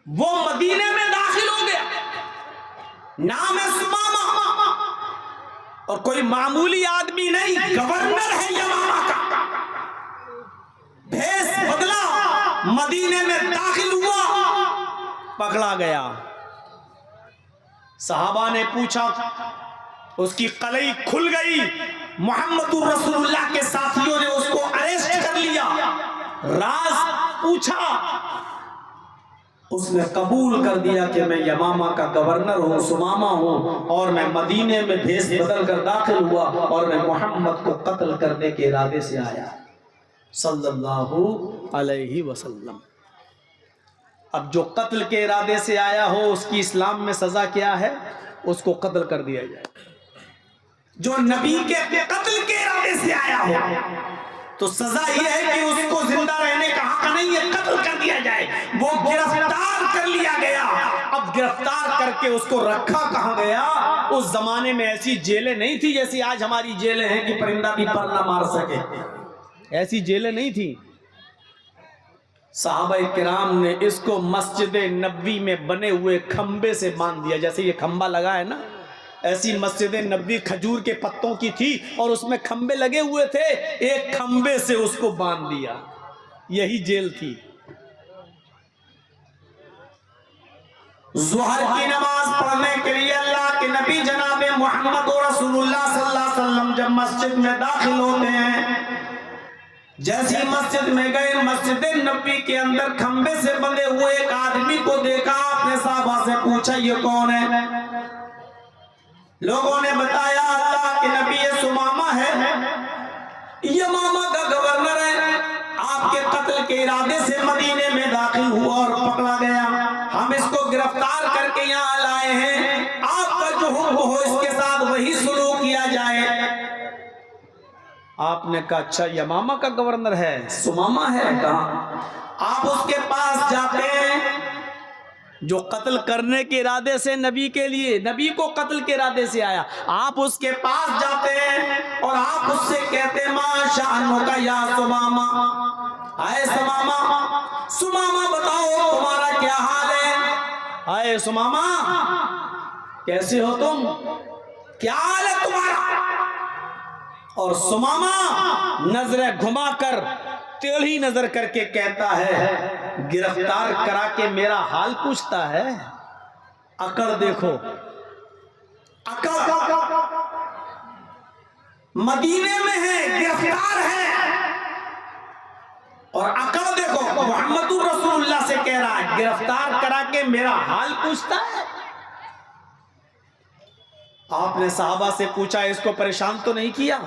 وہ مدینے میں داخل ہو گیا، نام ہے سمامہ، اور کوئی معمولی آدمی نہیں، گورنر ہے یمامہ کا، بھیس بدلا، مدینے میں داخل ہوا، پکڑا گیا۔ صحابہ نے پوچھا، اس کی قلعی کھل گئی، محمد رسول اللہ کے ساتھیوں نے اس کو اریسٹ کر لیا، راز پوچھا، اس نے قبول کر دیا کہ میں یمامہ کا گورنر ہوں، سمامہ ہوں، اور میں مدینے میں بھیس بدل کر داخل ہوا، اور میں محمد کو قتل کرنے کے ارادے سے آیا صلی اللہ علیہ وسلم۔ اب جو قتل کے ارادے سے آیا ہو، اس کی اسلام میں سزا کیا ہے؟ اس کو قتل کر دیا جائے۔ جو نبی کے قتل کے ارادے سے آیا ہو تو سزا یہ ہے کہ اس کو زندہ رہنے کا حق نہیں ہے، قتل کر دیا جائے۔ وہ گرفتار کر لیا گیا، اب گرفتار کر کے اس کو رکھا کہاں گیا؟ اس زمانے میں ایسی جیلیں نہیں تھی جیسی آج ہماری جیلیں ہیں کہ پرندہ بھی پر نہ مار سکے، ایسی جیلیں نہیں تھی۔ صحابہ کرام نے اس کو مسجد نبوی میں بنے ہوئے کھمبے سے باندھ دیا، جیسے یہ کھمبا لگا ہے نا، ایسی مسجد نبوی کھجور کے پتوں کی تھی اور اس میں کھمبے لگے ہوئے تھے، ایک کھمبے سے اس کو باندھ دیا، یہی جیل تھی۔ ظہر کی نماز پڑھنے کے لیے اللہ کے نبی جناب محمد رسول اللہ صلی اللہ علیہ وسلم جب مسجد میں داخل ہوتے ہیں، جیسی مسجد میں گئے، مسجد نبوی کے اندر کھمبے سے بندھے ہوئے ایک آدمی کو دیکھا، آپ نے صحابہ سے پوچھا یہ کون ہے؟ لوگوں نے بتایا اللہ کے نبی یہ سمامہ ہے، یمامہ کا گورنر ہے، آپ کے قتل کے ارادے سے مدینے میں داخل ہوا اور پکڑا گیا، ہم اس کو گرفتار کر کے یہاں لائے ہیں، آپ کا جو حکم ہو اس کے ساتھ وہی سلوک کیا جائے۔ آپ نے کہا اچھا یمامہ کا گورنر ہے، سمامہ ہے؟ کہاں؟ آپ اس کے پاس جاتے ہیں جو قتل کرنے کے ارادے سے نبی کے لیے، نبی کو قتل کے ارادے سے آیا، آپ اس کے پاس جاتے ہیں اور آپ اس سے کہتے ہیں ما شأنک یا سمامہ، اے سمامہ، سمامہ بتاؤ تمہارا کیا حال ہے؟ اے سمامہ کیسے ہو تم، کیا حال ہے تمہارا؟ اور سمامہ نظریں گھما کر ٹیڑھی نظر کر کے کہتا ہے گرفتار کرا کے میرا حال پوچھتا ہے، اکڑ دیکھو، اکڑ مدینے میں ہے، گرفتار ہے، اور اکڑ دیکھو محمد رسول اللہ سے کہہ رہا ہے گرفتار کرا کے میرا حال پوچھتا ہے۔ آپ نے صحابہ سے پوچھا اس کو پریشان تو نہیں کیا؟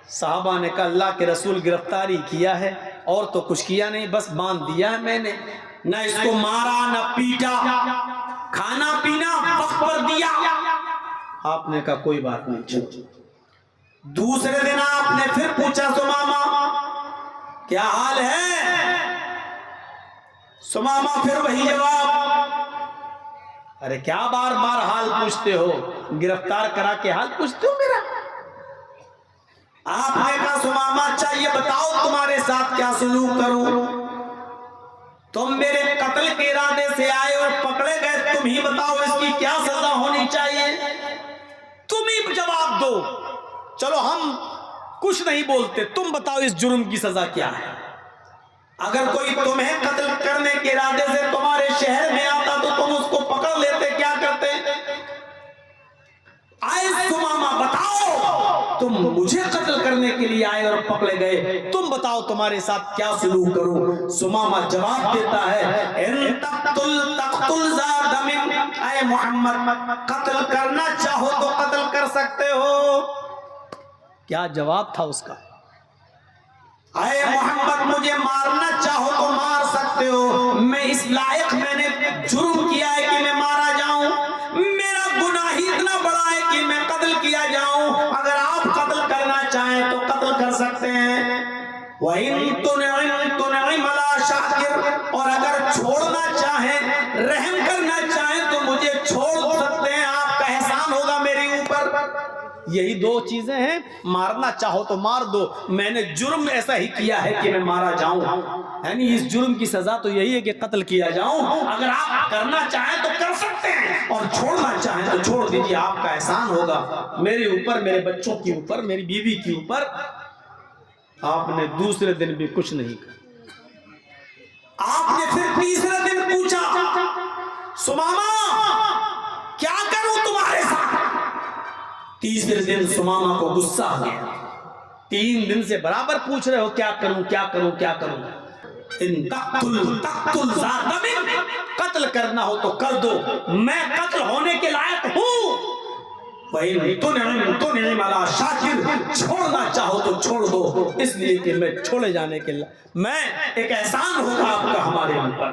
صحابہ نے کہا اللہ کے رسول گرفتاری کیا ہے اور تو کچھ کیا نہیں، بس باندھ دیا ہے میں نے، نہ اس کو مارا نہ پیٹا، کھانا پینا وقت پر دیا۔ آپ نے کہا کوئی بات نہیں چلو۔ دوسرے دن آپ نے پھر پوچھا سمامہ کیا حال ہے؟ سمامہ پھر وہی جواب، ارے کیا بار بار حال پوچھتے ہو، گرفتار کرا کے حال پوچھتے ہو میرا؟ آپ نے کہا سمامہ اچھا یہ بتاؤ تمہارے ساتھ کیا سلوک کروں، تم میرے قتل کے ارادے سے آئے اور پکڑے گئے، تم ہی بتاؤ اس کی کیا سزا ہونی چاہیے، تم ہی جواب دو، چلو ہم کچھ نہیں بولتے، تم بتاؤ اس جرم کی سزا کیا ہے؟ اگر کوئی تمہیں قتل کرنے کے ارادے سے تمہارے شہر میں آتا تو تم اس کو پکڑ لیتے، کیا کرتے؟ آئے سمامہ بتاؤ، تم مجھے قتل کرنے کے لیے آئے اور پکڑے گئے، تم بتاؤ تمہارے ساتھ کیا سلوک کروں؟ سمامہ جواب دیتا ہے ان تقتل ذا دم، اے محمد قتل کرنا چاہو تو قتل کر سکتے ہو۔ کیا جواب تھا اس کا؟ اے محمد مجھے مارنا چاہو تو مار سکتے ہو، میں اس لائق میں نے جرم کیا ہے کہ میں مارا جاؤں، میرا گناہ ہی اتنا بڑا ہے کہ میں قتل کیا جاؤں، اگر آپ قتل کرنا چاہیں تو قتل کر سکتے ہیں۔ وَإِن تُنْعِمْ عَلَىٰ شَاكِرٍ، اور اگر چھوڑنا چاہیں، رحم کرنا چاہیں تو مجھے چھوڑ سکتے ہیں، آپ کا احسان ہوگا میرے اوپر۔ یہی دو چیزیں ہیں، مارنا چاہو تو مار دو، میں نے جرم ایسا ہی کیا ہے کہ میں مارا جاؤں، یعنی اس جرم کی سزا تو یہی ہے کہ قتل کیا جاؤں۔ اگر آپ کرنا چاہیں تو کر سکتے ہیں اور چھوڑنا چاہیں تو چھوڑ دیجیے، آپ کا احسان ہوگا میرے اوپر، میرے بچوں کے اوپر، میری بیوی کے اوپر۔ آپ نے دوسرے دن بھی کچھ نہیں کہا۔ آپ نے پھر تیسرے دن پوچھا سمامہ کیا کروں تمہارے ساتھ؟ تیسرے دن سمامہ کو غصہ آ گیا، 3 دن سے برابر پوچھ رہے ہو کیا کروں کیا کروں کیا کروں، ان تقتل ذات دم، قتل کرنا ہو تو کر دو، میں قتل ہونے کے لائق ہوں، وَإِن تُنْعِمْ عَلَىٰ شَاكِرٍ، چھوڑنا چاہو تو چھوڑ دو، اس لیے کہ میں چھوڑے جانے کے لائق، میں ایک احسان ہوگا آپ کا ہمارے اوپر،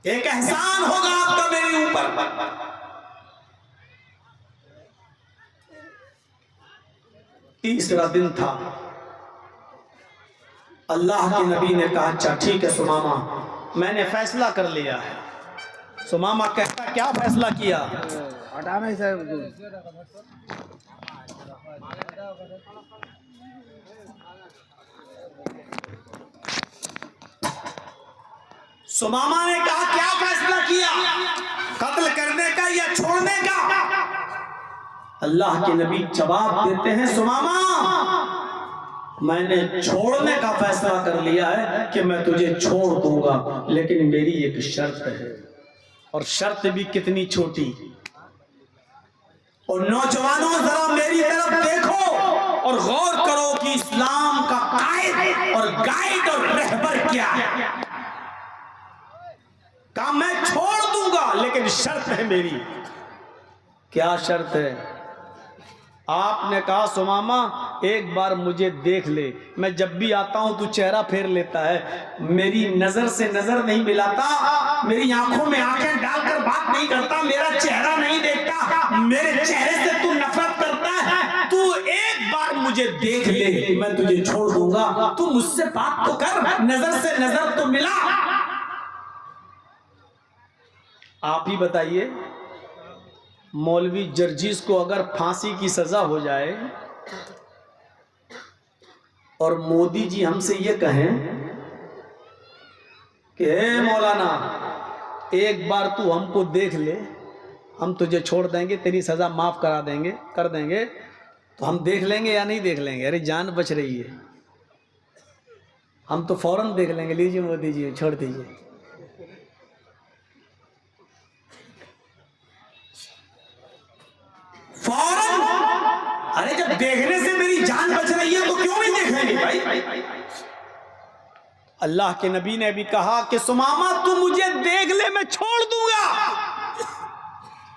ایک احسان ہوگا آپ کا میرے اوپر۔ تیسرا دن تھا، اللہ کے نبی نے کہا اچھا ٹھیک ہے سمامہ، میں نے فیصلہ کر لیا ہے۔ سمامہ کہتا کیا فیصلہ کیا؟ سمامہ نے کہا کیا فیصلہ کیا، قتل کرنے کا یا چھوڑنے کا؟ اللہ کے نبی جواب دیتے ہیں سمامہ میں نے چھوڑنے کا فیصلہ کر لیا ہے کہ میں تجھے چھوڑ دوں گا، لیکن میری ایک شرط ہے، اور شرط بھی کتنی چھوٹی۔ اور نوجوانوں ذرا میری طرف دیکھو اور غور کرو کہ اسلام کا قائد اور گائیڈ اور رہبر کیا ہے۔ کہا میں چھوڑ دوں گا لیکن شرط ہے میری۔ کیا شرط ہے؟ آپ نے کہا سمامہ ایک بار مجھے دیکھ لے، میں جب بھی آتا ہوں تو چہرہ پھیر لیتا ہے، میری نظر سے نظر نہیں ملاتا، میری آنکھوں میں آنکھیں ڈال کر بات نہیں کرتا، میرا چہرہ نہیں دیکھتا، میرے چہرے سے تو نفرت کرتا ہے، تو ایک بار مجھے دیکھ لے میں تجھے چھوڑ دوں گا، تو مجھ سے بات تو کر، نظر سے نظر تو ملا۔ آپ ہی بتائیے مولوی جرجیس کو اگر پھانسی کی سزا ہو جائے اور مودی جی ہم سے یہ کہیں کہ اے مولانا ایک بار تو ہم کو دیکھ لے، ہم تجھے چھوڑ دیں گے، تیری سزا معاف کر دیں گے، تو ہم دیکھ لیں گے یا نہیں دیکھ لیں گے؟ ارے جان بچ رہی ہے، ہم تو فوراً دیکھ لیں گے، لیجیے مودی جی چھوڑ دیجیے۔ فوراً، ارے جب دیکھنے سے میری جان بچ رہی ہے تو کیوں نہیں دیکھیں گے بھائی؟ اللہ کے نبی نے بھی کہا کہ سمامہ تو مجھے دیکھ لے میں چھوڑ دوں گا،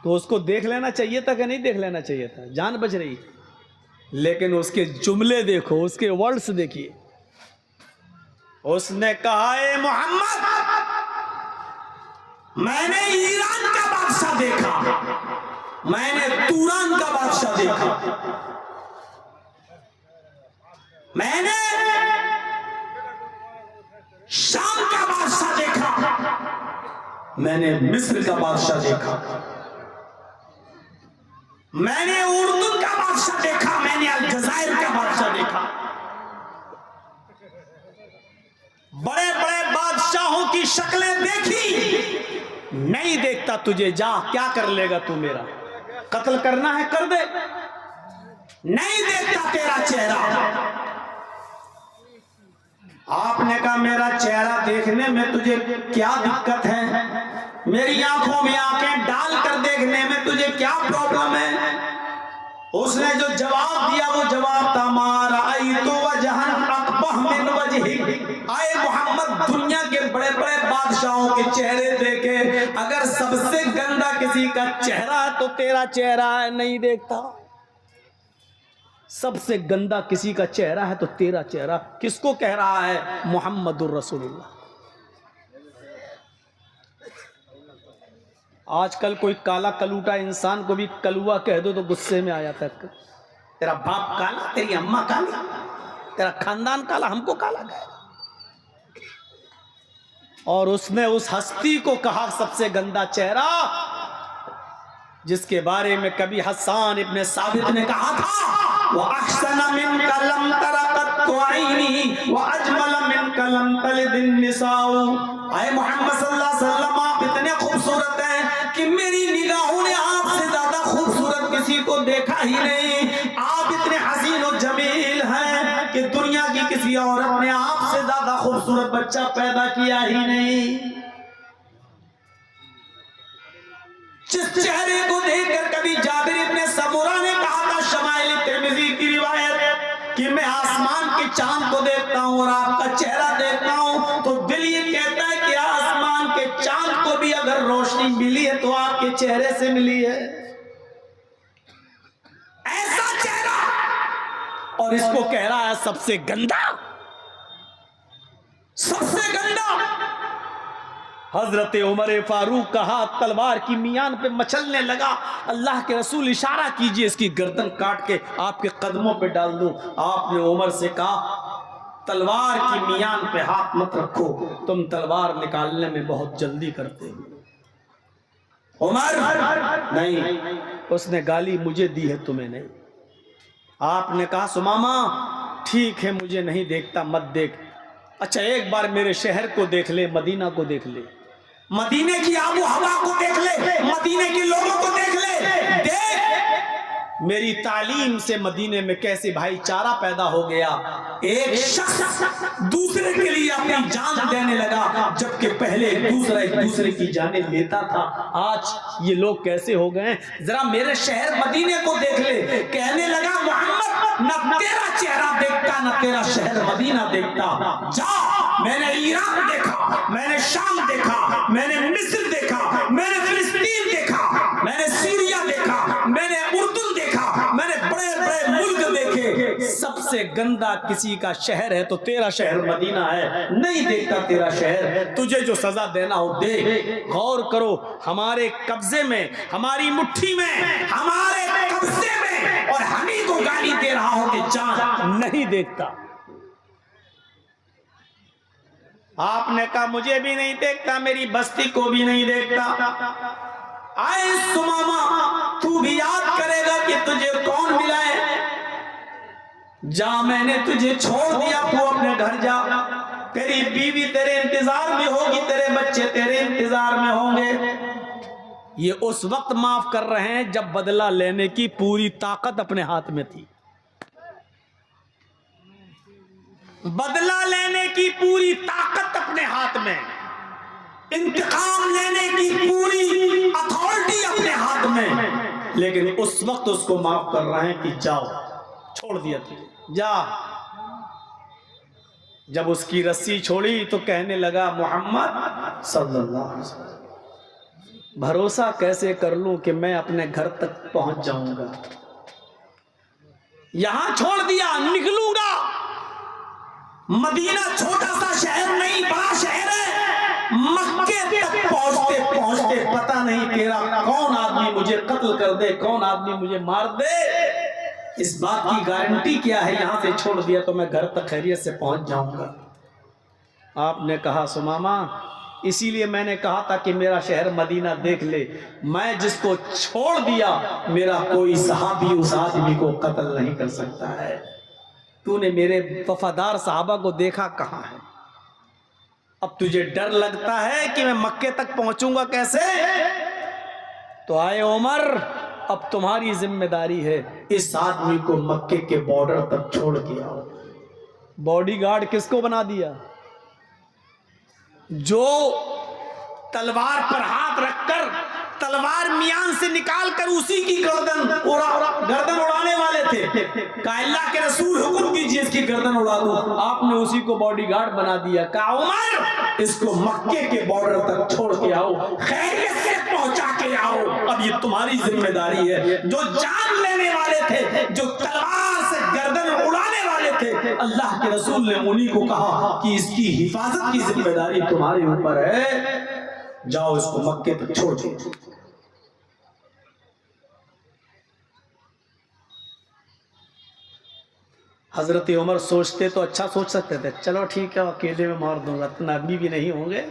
تو اس کو دیکھ لینا چاہیے تھا کہ نہیں دیکھ لینا چاہیے تھا؟ جان بچ رہی، لیکن اس کے جملے دیکھو، اس کے ورڈز دیکھیے۔ اس نے کہا اے محمد میں نے ایران کا بادشاہ دیکھا، میں نے توران کا بادشاہ دیکھا، میں نے شام کا بادشاہ دیکھا، میں نے مصر کا بادشاہ دیکھا، میں نے اردن کا بادشاہ دیکھا، میں نے الجزائر کا بادشاہ دیکھا، بڑے بڑے بادشاہوں کی شکلیں دیکھی، نہیں دیکھتا تجھے، جا کیا کر لے گا تو میرا؟ قتل کرنا ہے کر دے، نہیں دیکھتا تیرا چہرہ۔ آپ نے کہا میرا چہرہ دیکھنے میں تجھے کیا دقت ہے؟ میری آنکھوں میں آنکھیں ڈال کر دیکھنے میں تجھے کیا پرابلم ہے؟ اس نے جو جواب دیا وہ جواب تھا ما رأیت وجہن اقبح من وجہک، آئے محمد دنیا کے بڑے بڑے بادشاہوں کے چہرے دیکھے، اگر سب سے گندا کسی کا چہرہ ہے تو تیرا چہرہ ہے، نہیں دیکھتا۔ سب سے گندا کسی کا چہرہ ہے تو تیرا چہرہ، کس کو کہہ رہا ہے؟ محمد الرسول اللہ۔ آج کل کوئی کالا کلوٹا انسان کو بھی کلوا کہہ دو تو غصے میں آیا تک، تیرا باپ کالا، تیری اماں کالا، تیرا خاندان کالا، ہم کو کالا کہے گا۔ اور اس نے اس ہستی کو کہا سب سے گندا چہرہ، جس کے بارے میں کبھی حسان ابن ثابت نے کہا تھا وَأَحْسَنَ مِنْكَ لَمْ تَرَ قَطُّ عَيْنِي وَأَجْمَلَ مِنْكَ لَمْ تَلِدِ النِّسَاءُ۔ اے محمد صلی اللہ علیہ وسلم آپ اتنے خوبصورت ہیں کہ میری نگاہوں نے آپ سے زیادہ خوبصورت کسی کو دیکھا ہی نہیں، آپ اتنے حسین و جمیل ہیں کہ دنیا کی کسی عورت نے آپ سے زیادہ خوبصورت بچہ پیدا کیا ہی نہیں۔ جس چہرے کو دیکھ کر کبھی جابر ابن سمورہ نے کہا تھا شمائل ترمذی کی روایت کہ میں آسمان کے چاند کو دیکھتا ہوں اور آپ کا چہرہ دیکھتا ہوں تو دل یہ کہتا ہے کہ آسمان کے چاند کو بھی اگر روشنی ملی ہے تو آپ کے چہرے سے ملی ہے، ایسا چہرہ، اور اس کو کہہ رہا ہے سب سے گندا، سب سے گندا۔ حضرت عمر فاروق کا ہاتھ تلوار کی میان پہ مچلنے لگا، اللہ کے رسول اشارہ کیجئے اس کی گردن کاٹ کے آپ کے قدموں پہ ڈال دوں۔ آپ نے عمر سے کہا تلوار کی میان پہ ہاتھ مت رکھو، تم تلوار نکالنے میں بہت جلدی کرتے ہو۔ عمر نہیں، اس نے گالی مجھے دی ہے تمہیں نہیں۔ آپ نے کہا سمامہ ٹھیک ہے مجھے نہیں دیکھتا مت دیکھ، اچھا ایک بار میرے شہر کو دیکھ لے، مدینہ کو دیکھ لے، مدینے کی آب و ہوا کو دیکھ لے، مدینے کے لوگوں کو دیکھ لے، دیکھ میری تعلیم سے مدینے میں کیسے بھائی چارہ پیدا ہو گیا، ایک شخص دوسرے کے لیے اپنی جان دینے لگا جبکہ پہلے دوسرا ایک دوسرے کی جانیں لیتا تھا، آج یہ لوگ کیسے ہو گئے ہیں، ذرا میرے شہر مدینے کو دیکھ لے۔ کہنے لگا محمد نہ تیرا چہرہ دیکھتا نہ تیرا شہر مدینہ دیکھتا، جا میں نے ایران دیکھا، میں نے شام دیکھا، میں نے مصر دیکھا، میں نے فلسطین دیکھا، میں نے سیریا دیکھا، میں نے اردن دیکھا، میں نے بڑے بڑے ملک دیکھے، سب سے گندا کسی کا شہر ہے تو تیرا شہر مدینہ ہے، نہیں دیکھتا تیرا شہر، تجھے جو سزا دینا ہو دے۔ غور کرو ہمارے قبضے میں، ہماری مٹھی میں، ہمارے قبضے میں، اور ہمیں کو گالی دے رہا ہو کہ چاند نہیں دیکھتا۔ آپ نے کہا مجھے بھی نہیں دیکھتا، میری بستی کو بھی نہیں دیکھتا۔ آئے سمامہ تو بھی یاد کرے گا کہ تجھے کون ملا ہے، جا میں نے تجھے چھوڑ دیا، تو اپنے گھر جا، تیری بیوی تیرے انتظار میں ہوگی، تیرے بچے تیرے انتظار میں ہوں گے۔ یہ اس وقت معاف کر رہے ہیں جب بدلہ لینے کی پوری طاقت اپنے ہاتھ میں تھی، بدلہ لینے کی پوری طاقت اپنے ہاتھ میں، انتقام لینے کی پوری اتھارٹی اپنے ہاتھ میں، لیکن اس وقت اس کو معاف کر رہے ہیں کہ جاؤ، چھوڑ دیا تجھے، جا۔ جب اس کی رسی چھوڑی تو کہنے لگا محمد صلی اللہ علیہ وسلم بھروسہ کیسے کر لوں کہ میں اپنے گھر تک پہنچ جاؤں گا، یہاں چھوڑ دیا نکلوں گا، مدینہ چھوٹا سا شہر نہیں بڑا شہر ہے، مکے تک پہنچتے پہنچتے پتہ نہیں تیرا کون آدمی مجھے قتل کر دے، کون آدمی مجھے مار دے، اس بات کی گارنٹی کیا ہے، یہاں سے چھوڑ دیا تو میں گھر تک خیریت سے پہنچ جاؤں گا۔ آپ نے کہا سمامہ اسی لیے میں نے کہا تھا کہ میرا شہر مدینہ دیکھ لے، میں جس کو چھوڑ دیا میرا کوئی صحابی اس آدمی کو قتل نہیں کر سکتا ہے، تو نے میرے وفادار صحابہ کو دیکھا کہاں ہے، اب تجھے ڈر لگتا ہے کہ میں مکے تک پہنچوں گا کیسے، تو آئے عمر اب تمہاری ذمہ داری ہے اس آدمی کو مکے کے بارڈر تک چھوڑ کے آؤ۔ باڈی گارڈ کس کو بنا دیا، جو تلوار پر ہاتھ رکھ کر تلوار میان سے نکال کر اسی کی گردن اڑانے والے تھے، کہا اللہ کے رسول حکم کیجئے اس کی گردن اڑا دو، آپ نے اسی کو باڈی گارڈ بنا دیا، کہا عمر اس کو مکے کے بارڈر تک چھوڑ کے آؤ، خیریت سے پہنچا کے آؤ، اب یہ تمہاری ذمہ داری ہے، جو جان لینے والے تھے، جو تلوار سے گردن اڑانے والے تھے، اللہ کے رسول نے انہی کو کہا کہ اس کی حفاظت کی ذمہ داری تمہارے اوپر ہے، جاؤ اس کو مکے تک چھوڑ دو۔ حضرت عمر سوچتے تو اچھا سوچ سکتے تھے، چلو ٹھیک ہے اکیلے میں مار دوں گا، اتنا آدمی بھی نہیں ہوں گے،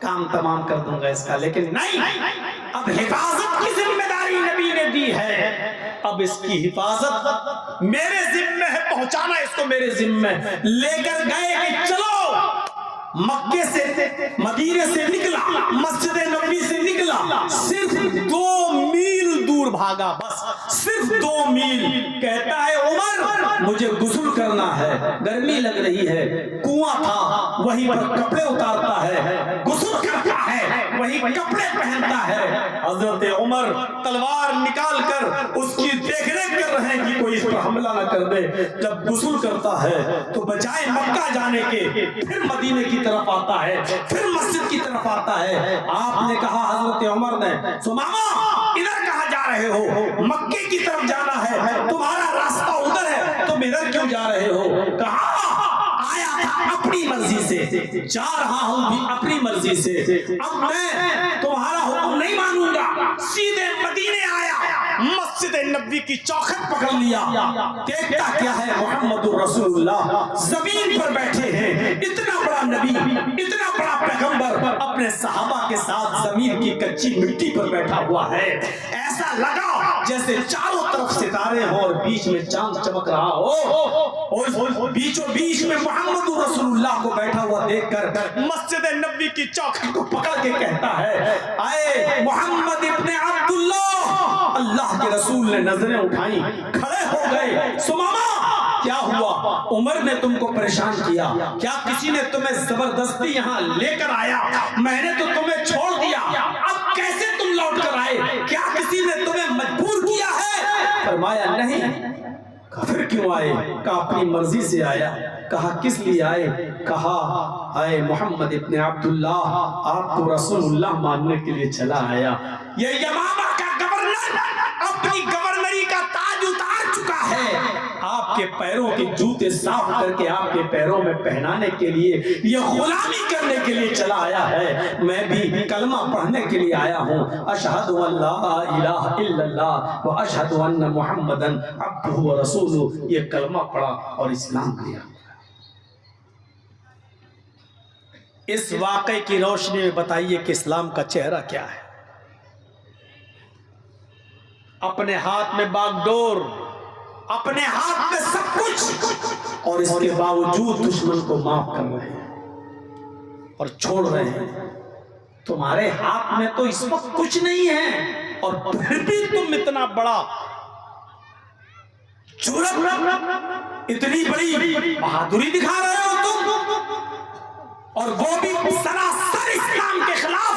کام تمام کر دوں گا اس کا، لیکن نہیں، اب حفاظت کی ذمہ داری نبی نے دی ہے، اب اس کی حفاظت میرے ذمہ ہے، پہنچانا اس کو میرے ذمہ ہے۔ لے کر گئے کہ چلو، مکے سے مدینے سے نکلا، مسجد نبوی سے نکلا، صرف 2 میل دور بھاگا، بس صرف 2 میل۔ کہتا ہے عمر مجھے غسل کرنا ہے، گرمی لگ رہی ہے، کنواں تھا وہیں پر کپڑے اتارتا ہے، غسل کرتا ہے، وہی کپڑے پہنتا ہے۔ حضرت عمر تلوار نکال کر اس کی دیکھ ریکھ کر رہے ہیں کہ کوئی اس پر حملہ نہ کر دے۔ جب غسل کرتا ہے تو بجائے مکہ جانے کے پھر مدینے کی طرف آتا ہے، پھر مسجد کی طرف آتا ہے۔ آپ نے کہا حضرت عمر نے، سماما ادھر کہاں جا رہے ہو؟ مکے کی طرف جانا ہے، تمہارا راستہ ادھر ہے، تم ادھر کیوں جا رہے ہو؟ کہا آیا تھا اپنی مرضی سے، جا رہا ہوں بھی اپنی مرضی سے، اب میں تمہارا حکم نہیں مانوں گا۔ سیدھے مدینے آیا، مسجد نبوی کی چوکھٹ پکڑ لیا، دیکھتا کیا ہے محمد رسول اللہ زمین پر بیٹھے ہیں، اتنا بڑا نبی، اتنا بڑا پیغمبر اپنے صحابہ کے ساتھ زمین کی کچی مٹی پر بیٹھا ہوا ہے۔ ایسا لگا جیسے چاروں طرف ستارے ہوں اور بیچ میں چاند چمک رہا ہو، اور بیچوں بیچ میں محمد رسول اللہ کو بیٹھا ہوا دیکھ کر مسجد نبوی کی چوکھٹ کو پکڑ کے کہتا ہے، اے محمد ابن عبداللہ۔ اللہ کے رسول نے نظریں اٹھائیں، کھڑے ہو گئے۔ سماما کیا ہوا؟ عمر نے تم کو پریشان کیا؟ کیا کسی نے تمہیں زبردستی یہاں لے کر آیا؟ میں نے تو تمہیں چھوڑ دیا، اب کیسے تم لوٹ کر آئے؟ کیا کسی نے تمہیں مجبور کیا ہے؟ فرمایا نہیں۔ پھر کیوں آئے؟ کہا اپنی مرضی سے آیا۔ کہا کس لیے آئے؟ کہا اے محمد ابن عبداللہ، آپ کو رسول اللہ ماننے کے لیے چلا آیا۔ یہ یمامہ کا گورنر اپنی گورنری کا تاج اتار چکا ہے، آپ کے پیروں کے جوتے صاف کر کے آپ کے پیروں میں پہنانے کے لیے، یہ غلامی کرنے کے لیے چلا آیا ہے۔ میں بھی کلمہ پڑھنے کے لیے آیا ہوں، اشہد ان لا الہ الا اللہ و اشہد ان محمدن عبدہ و رسولہ۔ یہ کلمہ پڑھا اور اسلام لیا۔ اس واقعے کی روشنی میں بتائیے کہ اسلام کا چہرہ کیا ہے؟ اپنے ہاتھ میں باغ ڈور، اپنے ہاتھ میں سب کچھ، اور اس کے باوجود دشمن کو معاف کر رہے ہیں اور چھوڑ رہے ہیں۔ تمہارے ہاتھ میں تو اس وقت کچھ نہیں ہے، اور پھر بھی تم اتنا بڑا جرأت، اتنی بڑی بہادری دکھا رہے ہو تم، اور وہ بھی سراسر اسلام کے خلاف،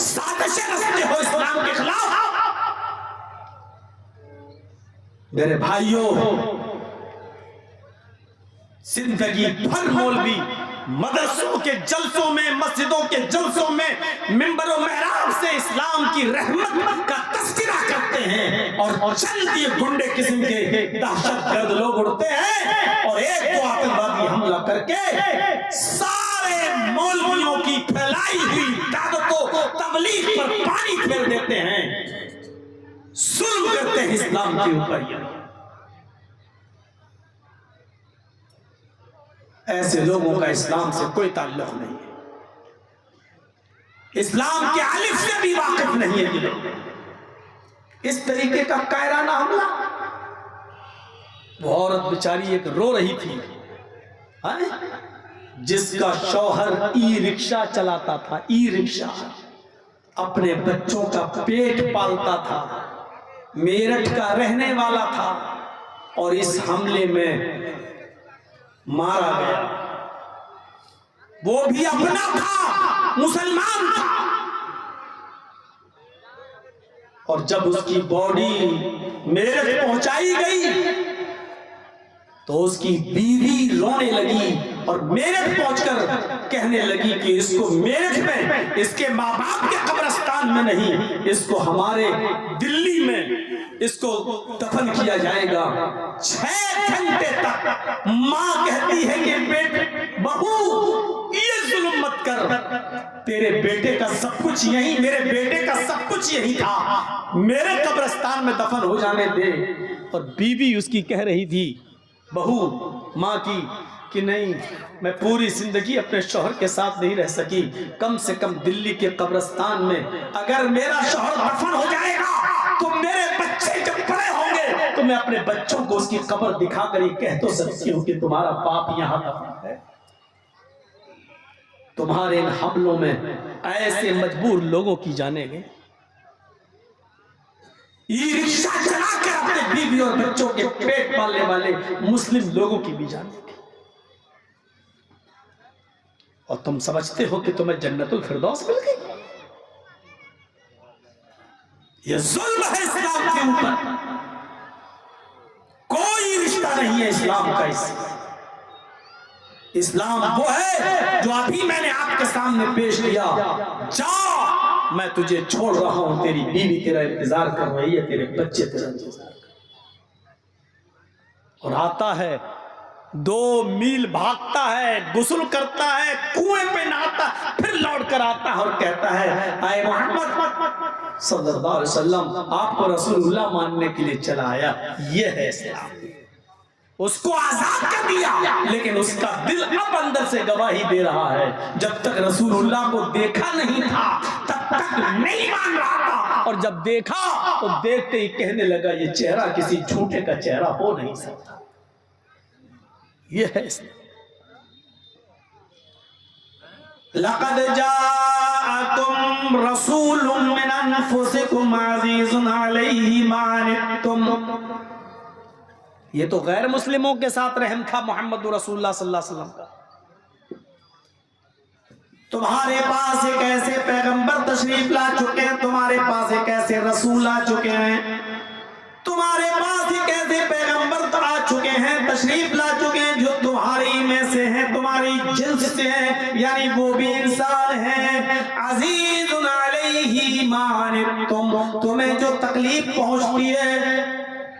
سازشیں رچتے ہو اسلام کے خلاف۔ میرے بھائیوں، زندگی بھر مولوی مدرسوں کے جلسوں میں، مسجدوں کے جلسوں میں، منبر و محراب سے اسلام کی رحمت کا تذکرہ کرتے ہیں، اور چند یہ گنڈے قسم کے دہشت گرد لوگ اڑتے ہیں اور ایک دو آتنکوادی حملہ کر کے سارے مولویوں کی پھیلائی ہوئی دعوت و تبلیغ پر پانی پھیر دیتے ہیں، ظلم کرتے ہیں اسلام کے اوپر۔ ایسے لوگوں کا اسلام سے کوئی تعلق نہیں ہے، اسلام کے الف سے بھی واقف نہیں ہے یہ لوگ۔ اس طریقے کا کائرانہ حملہ، وہ عورت بیچاری ایک رو رہی تھی، جس کا شوہر ای رکشہ چلاتا تھا، ای رکشہ، اپنے بچوں کا پیٹ پالتا تھا، میرٹھ کا رہنے والا تھا، اور اس حملے میں مارا گیا۔ وہ بھی اپنا تھا، مسلمان تھا، اور جب اس کی باڈی میرٹھ پہنچائی گئی تو اس کی بیوی رونے لگی اور میرٹھ پہنچ کر کہنے لگی کہ اس کو میرٹھ میں، اس کے ماں باپ کے قبرستان میں نہیں، اس کو ہمارے دلی میں اس کو دفن کیا جائے گا۔ 6 گھنٹے تک ماں کہتی ہے کہ بیٹے، بہو یہ ظلم مت کر، تیرے بیٹے کا سب کچھ یہی، میرے بیٹے کا سب کچھ یہی تھا، میرے قبرستان میں دفن ہو جانے دے۔ اور بیوی اس کی کہہ رہی تھی، بہو ماں کی کہ نہیں میں پوری زندگی اپنے شوہر کے ساتھ نہیں رہ سکی، کم سے کم دلی کے قبرستان میں اگر میرا شوہر دفن ہو جائے گا تو میرے بچے جب بڑے ہوں گے تو میں اپنے بچوں کو اس کی قبر دکھا کر یہ کہہ تو سکتی ہوں کہ تمہارا باپ یہاں دفن ہے۔ تمہارے ان حملوں میں ایسے مجبور لوگوں کی جانیں گے، یہ رکشہ چلا کر اپنے بیوی اور بچوں کے پیٹ پالنے والے مسلم لوگوں کی بھی جانیں گے، اور تم سمجھتے ہو کہ تمہیں جنت الفردوس مل گئی؟ یہ ظلم ہے اسلام کے اوپر، کوئی رشتہ نہیں ہے اسلام کا اس سے۔ اسلام وہ ہے جو ابھی میں نے آپ کے سامنے پیش کیا، جا میں تجھے چھوڑ رہا ہوں، تیری بیوی تیرا انتظار کر رہی ہے، تیرے بچے تیرا انتظار کر رہے ہیں۔ اور آتا ہے 2 میل بھاگتا ہے، غسل کرتا ہے، کنویں پہ نہاتا، پھر لوٹ کر آتا ہے اور کہتا ہے اے محمد صلی اللہ علیہ وسلم آپ کو رسول اللہ ماننے کے لیے چلا آیا۔ یہ ہے اسلام، اس کو آزاد کر دیا، لیکن اس کا دل اب اندر سے گواہی دے رہا ہے جب تک رسول اللہ کو دیکھا نہیں تھا تب تک نہیں مان رہا تھا، اور جب دیکھا تو دیکھتے ہی کہنے لگا یہ چہرہ کسی جھوٹے کا چہرہ ہو نہیں سکتا۔ یہ ہے اسلام۔ لقد جاءکم رسول من انفسکم عزیز علیہ ما عنتم، یہ تو غیر مسلموں کے ساتھ رحم تھا محمد رسول اللہ صلی اللہ علیہ وسلم کا۔ تمہارے پاس ایک ایسے پیغمبر تشریف لا چکے ہیں، تمہارے پاس ایک ایسے رسول آ چکے ہیں، تمہارے پاس ایک ایسے پیغمبر آ چکے ہیں، تشریف لا چکے ہیں جو تمہاری میں سے ہیں، تمہاری جنس سے ہیں، یعنی وہ بھی انسان ہیں۔ عزیز علیہ ما عنتم، تمہیں جو تکلیف پہنچتی ہے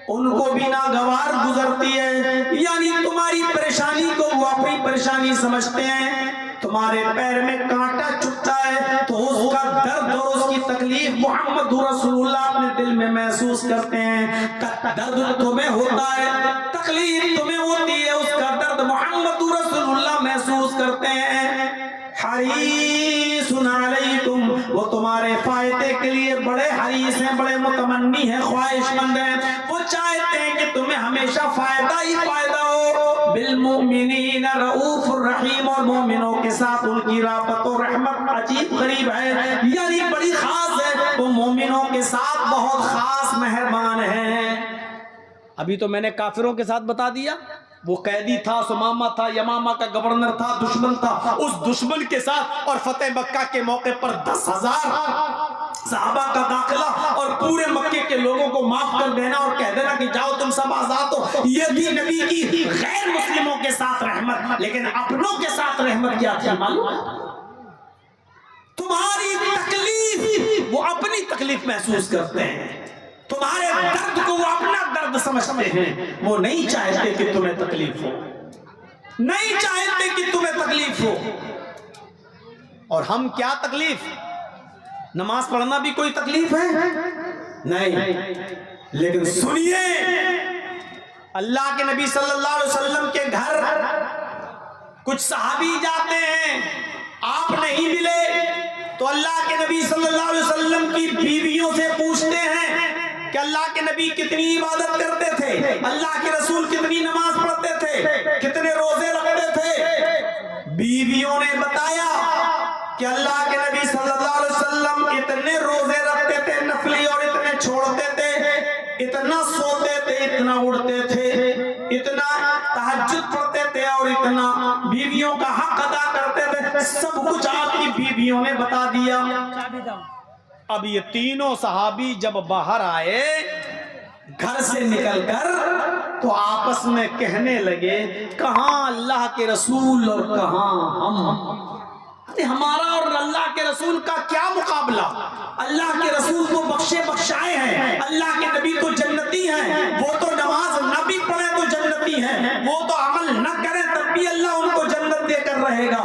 ان کو بھی ناگوار گزرتی ہے، یعنی تمہاری پریشانی کو وہ اپنی پریشانی سمجھتے ہیں۔ تمہارے پیر میں کانٹا چبھتا ہے تو اس کا درد اور اس کی تکلیف محمد رسول اللہ اپنے دل میں محسوس کرتے ہیں۔ درد تمہیں ہوتا ہے، تکلیف تمہیں ہوتی ہے، اس کا درد محمد رسول اللہ محسوس کرتے ہیں۔ حریص علیکم، وہ تمہارے فائدے کے لیے بڑے حریص ہیں، بڑے متمنی ہیں، خواہش مند ہیں، وہ چاہتے ہیں کہ تمہیں ہمیشہ فائدہ ہی فائدہ ہو۔ بالمؤمنین رؤوف الرحیم، اور مومنوں کے ساتھ ان کی رافت و رحمت عجیب غریب ہے، یعنی بڑی خاص ہے، وہ مومنوں کے ساتھ بہت خاص مہربان ہیں۔ ابھی تو میں نے کافروں کے ساتھ بتا دیا، وہ قیدی تھا، سمامہ تھا، یمامہ کا گورنر تھا، دشمن تھا، اس دشمن کے ساتھ اور فتح مکہ کے موقع پر 10,000 صحابہ کا داخلہ اور پورے مکے کے لوگوں کو معاف کر دینا اور کہہ دینا کہ جاؤ تم سب آزاد ہو، یہ تھی نبی کی غیر مسلموں کے ساتھ رحمت۔ لیکن اپنوں کے ساتھ رحمت کیا تھی معلوم؟ تمہاری تکلیف وہ اپنی تکلیف محسوس کرتے ہیں، تمہارے درد کو وہ اپنا درد سمجھتے ہیں، وہ نہیں چاہتے کہ تمہیں تکلیف ہو، نہیں چاہتے کہ تمہیں تکلیف ہو۔ اور ہم کیا تکلیف؟ نماز پڑھنا بھی کوئی تکلیف ہے؟ نہیں، لیکن سنیے، اللہ کے نبی صلی اللہ علیہ وسلم کے گھر کچھ صحابی جاتے ہیں، آپ نہیں ملے تو اللہ کے نبی صلی اللہ علیہ وسلم کی بیویوں سے پوچھتے ہیں کہ اللہ کے نبی کتنی عبادت کرتے تھے، اللہ کے رسول کتنی نماز پڑھتے تھے، کتنے روزے رکھتے تھے؟ بیویوں نے بتایا کہ اللہ کے نبی صلی اللہ علیہ وسلم اتنے روزے رکھتے تھے نفلی، اور اتنے چھوڑتے تھے، اتنا سوتے تھے، اتنا اڑتے تھے، اتنا تہجد پڑھتے تھے، اور اتنا بیویوں کا حق ادا کرتے تھے، سب کچھ آپ کی بیویوں نے بتا دیا۔ اب یہ تینوں صحابی جب باہر آئے گھر سے نکل کر تو آپس میں کہنے لگے کہاں اللہ کے رسول اور کہاں ہم، ہمارا اور اللہ کے رسول کا کیا مقابلہ؟ اللہ کے رسول تو بخشے بخشائے ہیں، اللہ کے نبی تو جنتی ہیں، وہ تو نماز نہ بھی پڑھے تو جنتی ہیں، وہ تو عمل نہ کرے تب بھی اللہ ان کو جنت دے کر رہے گا،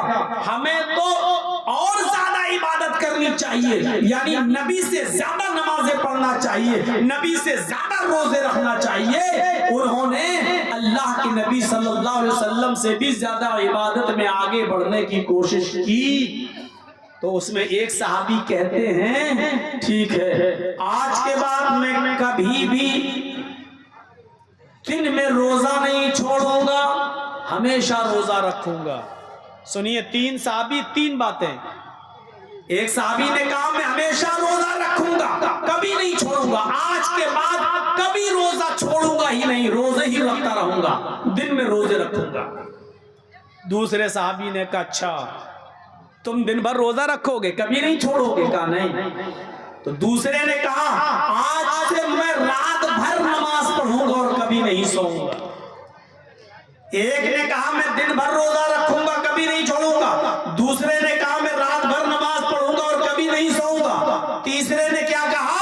ہمیں تو اور زیادہ عبادت کرنی چاہیے، یعنی نبی سے زیادہ نماز نمازیں پڑھنا چاہیے، نبی سے زیادہ روزے رکھنا چاہیے، انہوں نے اللہ کے نبی صلی اللہ علیہ وسلم سے بھی زیادہ عبادت میں آگے بڑھنے کی کوشش کی۔ تو اس میں ایک صحابی کہتے ہیں ٹھیک ہے آج کے بعد میں کبھی بھی دن میں روزہ نہیں چھوڑوں گا، ہمیشہ روزہ رکھوں گا۔ سنیے، تین صحابی تین باتیں۔ ایک صحابی نے کہا میں ہمیشہ روزہ رکھوں گا، کبھی نہیں چھوڑوں گا، آج کے بعد کبھی روزہ چھوڑوں گا ہی نہیں، روزے ہی رکھتا رہوں گا، دن میں روزے رکھوں گا۔ دوسرے صحابی نے کہا اچھا تم دن بھر روزہ رکھو گے، کبھی نہیں چھوڑو گے؟ کہا نہیں۔ تو دوسرے نے کہا آج سے میں رات بھر نماز پڑھوں گا اور کبھی نہیں سوؤں گا۔ ایک نے کہا میں دن بھر روزہ رکھوں گا، کبھی نہیں چھوڑوں گا۔ دوسرے نے کہا میں رات بھر نماز پڑھوں گا اور کبھی نہیں سوؤں گا۔ تیسرے نے کیا کہا؟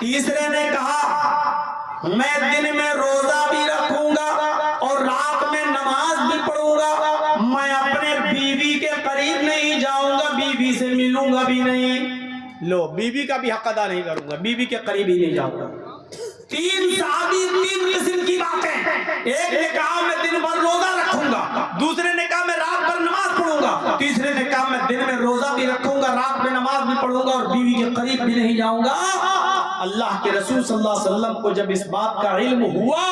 تیسرے نے کہا میں دن میں روزہ بھی رکھوں گا اور رات میں نماز بھی پڑھوں گا، میں اپنے بیوی کے قریب نہیں جاؤں گا، بیوی سے ملوں گا بھی نہیں۔ لو، بیوی کا بھی حق ادا نہیں کروں گا، بیوی کے قریب ہی نہیں جاؤں گا۔ تین صحابی تین قسم کی باتیں۔ ایک نے کہا میں دن بھر روزہ رکھوں گا، دوسرے نے کہا میں رات بھر نماز پڑھوں گا، تیسرے نے کہا میں دن میں روزہ بھی رکھوں گا، رات میں نماز بھی پڑھوں گا اور بیوی کے قریب بھی نہیں جاؤں گا۔ اللہ کے رسول صلی اللہ علیہ وسلم کو جب اس بات کا علم ہوا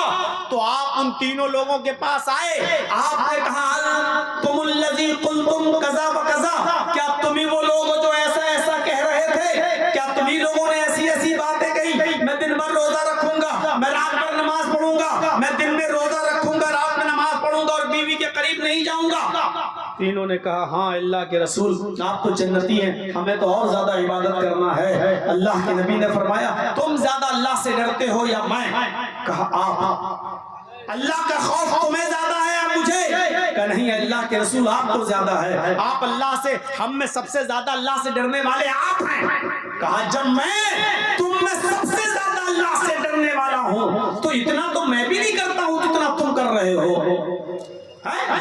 تو آپ ان تینوں لوگوں کے پاس آئے۔ آپ نے کہا تم الذی قلتم کذا و کذا، کیا تم ہی وہ لوگ ہو جو ایسا ایسا کہہ رہے تھے؟ کیا تم ہی لوگوں نے ایسی ایسی باتیں کہی؟ میں دن بھر روزہ رکھوں گا، میں رات بھر نماز پڑھوں گا، میں دن میں روزہ رکھوں گا، رات میں نماز پڑھوں گا اور بیوی کے قریب نہیں جاؤں گا۔ تینوں نے کہا ہاں اللہ کے رسول آپ تو جنتی ہیں، ہمیں تو اور زیادہ عبادت کرنا ہے۔ اللہ کے نبی نے فرمایا تم زیادہ اللہ سے ڈرتے ہو یا میں؟ کہا آپ۔ اللہ کا خوف تمہیں زیادہ ہے یا مجھے؟ کہ نہیں اللہ کے رسول آپ کو زیادہ ہے، آپ اللہ سے، ہم میں سب سے زیادہ اللہ سے ڈرنے والے آپ ہیں۔ کہا جب میں تم میں سب سے زیادہ اللہ سے ڈرنے والا ہوں تو اتنا تو میں بھی نہیں کرتا ہوں جتنا تم کر رہے ہو،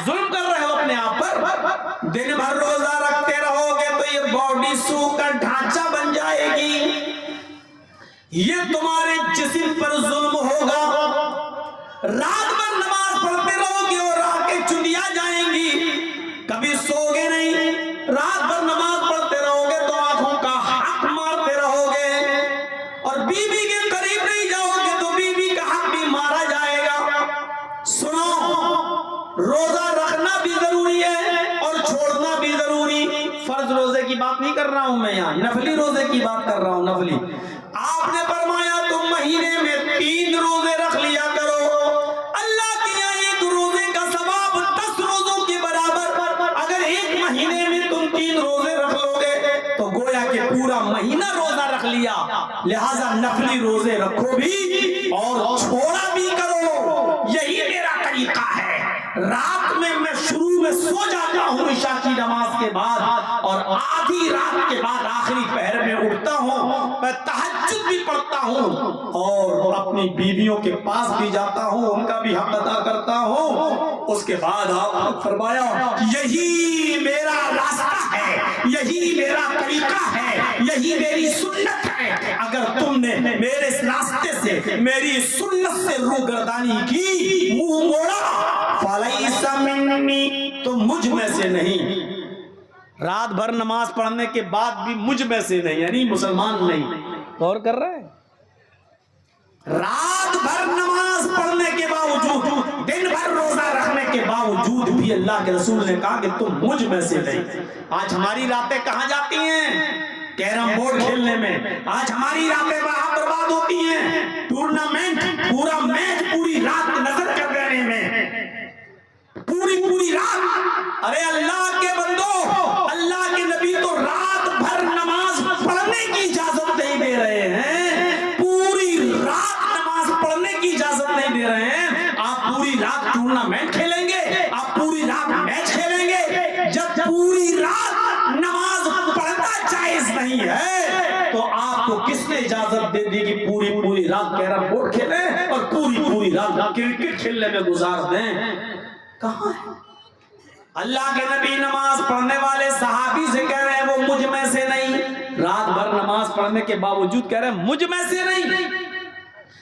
ظلم کر رہے ہو اپنے آپ پر۔ دن بھر روزہ رکھتے رہو گے تو یہ باڈی سو کا ڈھانچہ بن جائے گی، یہ تمہارے جسم پر ظلم ہوگا۔ رات بھر نماز پڑھتے رہو گے اور آنکھیں چندیا جائیں گی، کبھی سوگے نہیں، رات بھر نماز پڑھتے رہو گے تو آنکھوں کا حق مارتے رہو گے، اور بیوی کے قریب نہیں جاؤ گے تو بیوی کا حق بھی مارا جائے گا۔ سنو، روزہ رکھنا بھی ضروری ہے اور چھوڑنا بھی ضروری۔ فرض روزے کی بات نہیں کر رہا ہوں میں یہاں، نفلی روزے کی بات کر رہا ہوں، نفلی۔ آپ نے فرمایا تم مہینے میں 3 روزے رکھ لیا کرو، اللہ کے یہاں ایک روزے کا ثواب 10 روزوں کے برابر۔ اگر ایک مہینے میں تم 3 روزے رکھ لو گے تو گویا کہ پورا مہینہ روزہ رکھ لیا۔ لہذا نفلی روزے رکھو بھی اور چھوڑا بھی کرو، یہی میرا طریقہ ہے۔ رات میں شروع میں سو جاتا ہوں عشاء کی نماز کے بعد، اور آدھی رات کے بعد آخری پہر میں اٹھتا ہوں، میں تہجد بھی پڑھتا ہوں اور اپنی بیویوں کے پاس بھی جاتا ہوں، ان کا بھی حق ادا کرتا ہوں۔ اس کے بعد آپ نے فرمایا یہی میرا راستہ ہے، یہی میرا طریقہ ہے، یہی میری سنت ہے۔ اگر تم نے میرے اس راستے سے، میری سنت سے روگردانی کی، منہ موڑا، فَلَيْسَ مِنِّي، تو مجھ میں سے نہیں۔ رات بھر نماز پڑھنے کے بعد بھی مجھ میں سے نہیں، یعنی مسلمان نہیں۔ غور کر رہے ہیں؟ رات بھر نماز پڑھنے کے باوجود، دن بھر روزہ رکھنے کے باوجود بھی اللہ کے رسول نے کہا کہ تم مجھ میں سے نہیں۔ آج ہماری راتیں کہاں جاتی ہیں؟ کیرم بورڈ کھیلنے میں۔ آج ہماری راتیں وہاں برباد ہوتی ہیں، ٹورنامنٹ، پورا میچ پوری رات نظر کر دینے میں، پوری رات۔ ارے اللہ کے بندو، اللہ کے نبی تو رات بھر نماز پڑھنے کی اجازت نہیں دے رہے ہیں، پوری رات نماز پڑھنے کی اجازت نہیں دے رہے ہیں۔ آپ پوری رات ٹورنامنٹ کھیلیں گے، آپ پوری رات میچ کھیلیں گے؟ جب پوری رات نماز پڑھنا جائز نہیں ہے تو آپ کو کس نے اجازت دے دی کہ پوری رات کیرم بورڈ کھیلیں اور پوری رات کرکٹ کھیلنے میں گزار دیں؟ کہاں ہے؟ اللہ کے نبی نماز پڑھنے والے صحابی سے کہہ رہے ہیں وہ مجھ میں سے نہیں۔ رات بھر نماز پڑھنے پڑھنے کے باوجود کہہ رہے ہیں مجھ میں سے نہیں.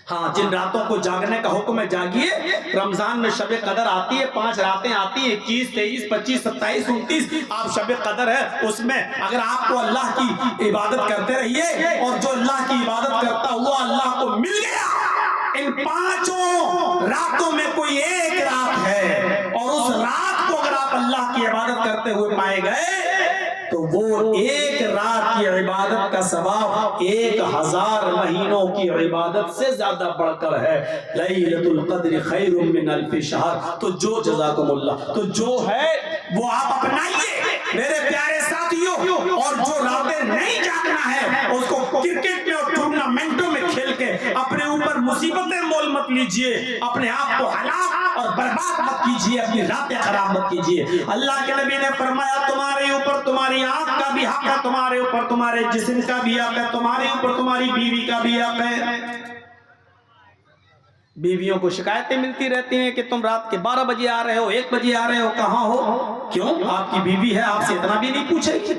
ہاں جن راتوں کو جاگنے کا حکم ہے جاگیے. رمضان میں شب قدر آتی ہے, 5 راتیں آتی ہیں, 21, 23, 25, 27, 29. آپ شب قدر ہے اس میں اگر آپ کو اللہ کی عبادت کرتے رہیے, اور جو اللہ کی عبادت کرتا ہوا اللہ کو مل گیا, ان 5 راتوں میں کوئی ایک رات ہے اور اس رات کو اگر آپ اللہ کی عبادت کرتے ہوئے پائے گئے تو وہ ایک رات کی عبادت کا ثواب 1000 مہینوں کی عبادت سے زیادہ بڑھ کر ہے. لیلۃ القدر خیر من الف شہر. تو جو جزاکم اللہ, تو جو ہے وہ آپ اپنائیے میرے پیارے ساتھیوں. اور جو راتیں نہیں جاگنا ہے اس کو کرکٹ میں اور ٹورنامنٹوں میں کھیل کے اپنے اوپر مصیبتیں مول مت لیجئے, اپنے آپ کو ہلاک اور برباد مت کیجئے, اپنی راتیں خراب مت کیجئے. اللہ کے نبی نے فرمایا تمہارے اوپر تمہاری آنکھ کا بھی حق ہے, تمہارے اوپر تمہارے جسم کا بھی حق ہے, تمہارے اوپر تمہاری بیوی کا بھی حق ہے. بیویوں کو شکایتیں ملتی رہتی ہیں کہ تم رات کے 12 بجے آ رہے ہو, 1 بجے آ رہے ہو, کہاں ہو؟ کیوں؟ آپ کی بیوی ہے, آپ سے اتنا بھی نہیں پوچھے گی؟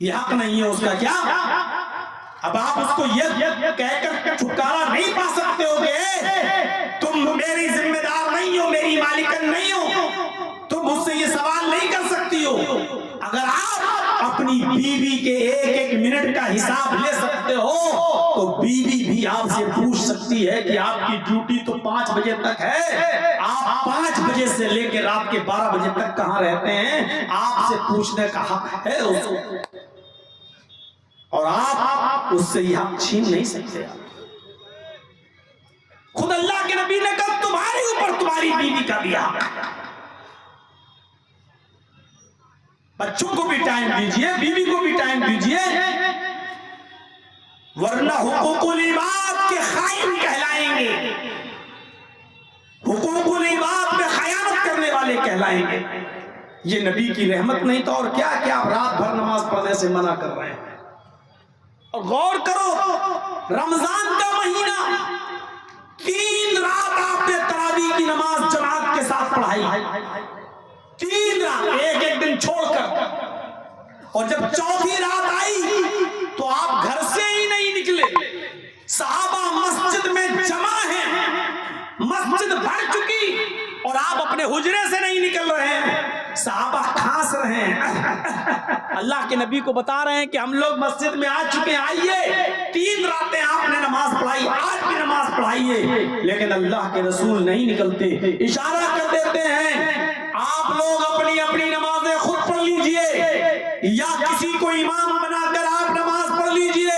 یہ حق نہیں ہے اس کا کیا؟ اب آپ اس کو یہ کہہ کر چھٹکارا نہیں پا سکتے ہو کہ تم میری ذمہ دار نہیں ہو, میری مالکن نہیں ہو, تم مجھ سے یہ سوال نہیں کر سکتی ہو. اگر آپ اپنی بیوی کے ایک منٹ کا حساب لے سکتے ہو تو بیوی بھی آپ سے پوچھ سکتی ہے کہ آپ کی ڈیوٹی تو 5 بجے تک ہے, آپ 5 بجے سے لے کے رات کے 12 بجے تک کہاں رہتے ہیں؟ آپ سے پوچھنے کا حق ہے اس کو, اور آپ اس سے یہ حق چھین نہیں سکتے. خود اللہ کے نبی نے کہا تمہارے اوپر تمہاری بیوی کا بھی حق ہے. بچوں کو بھی ٹائم دیجئے, بیوی کو بھی ٹائم دیجئے, ورنہ حقوق العباد کے خائن کہلائیں گے, حقوق العباد میں خیانت کرنے والے کہلائیں گے. یہ نبی کی رحمت نہیں تو اور کیا کہ آپ رات بھر نماز پڑھنے سے منع کر رہے ہیں. اور غور کرو, رمضان کا مہینہ 3 رات آپ نے تراویح کی نماز جماعت کے ساتھ پڑھائی, 3 رات, ایک دن چھوڑ کر. اور جب 4تھی رات آئی تو آپ گھر سے ہی نہیں نکلے. صحابہ مسجد میں جمع ہیں, مسجد بھر چکی, اور آپ اپنے حجرے سے نہیں نکل رہے ہیں. صحابہ کھانس رہے ہیں, اللہ کے نبی کو بتا رہے ہیں کہ ہم لوگ مسجد میں آ چکے ہیں, آئیے. 3 راتیں آپ نے نماز پڑھائی, آج بھی نماز پڑھائیے. لیکن اللہ کے رسول نہیں نکلتے, اشارہ کر دیتے ہیں آپ لوگ اپنی اپنی نمازیں خود پڑھ لیجئے, یا کسی کو امام بنا کر آپ نماز پڑھ لیجئے.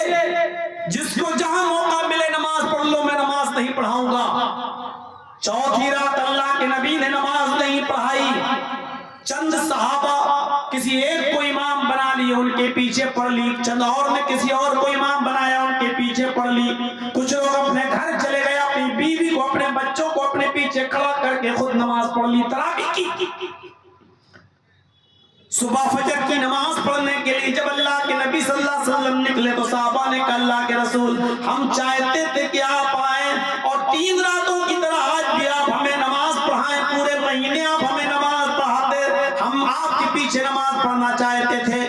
جس کو جہاں موقع ملے نماز پڑھ لو, میں نماز نہیں پڑھاؤں گا. 4تھی رات اللہ کے نبی نے نماز نہیں پڑھائی. چند صحابہ کسی ایک کو امام بنا لی, ان کے پیچھے پڑھ لی. چند اور نے کسی اور کو امام بنایا, ان کے پیچھے پڑھ لی. کچھ لوگ اپنے گھر چلے گئے, اپنی بیوی کو اپنے بچوں کو اپنے پیچھے کھڑا کر کے خود نماز پڑھ لی, تراویح کی. صبح فجر کی نماز پڑھنے کے لیے جب اللہ کے نبی صلی اللہ علیہ وسلم نکلے تو صحابہ نے کہا اللہ کے رسول ہم چاہتے تھے کہ آپ آئیں اور 3 راتوں کی طرح آج بھی آپ ہمیں نماز پڑھائیں, پورے مہینے آپ ہمیں نماز پڑھاتے, ہم آپ کے پیچھے نماز پڑھنا چاہتے تھے,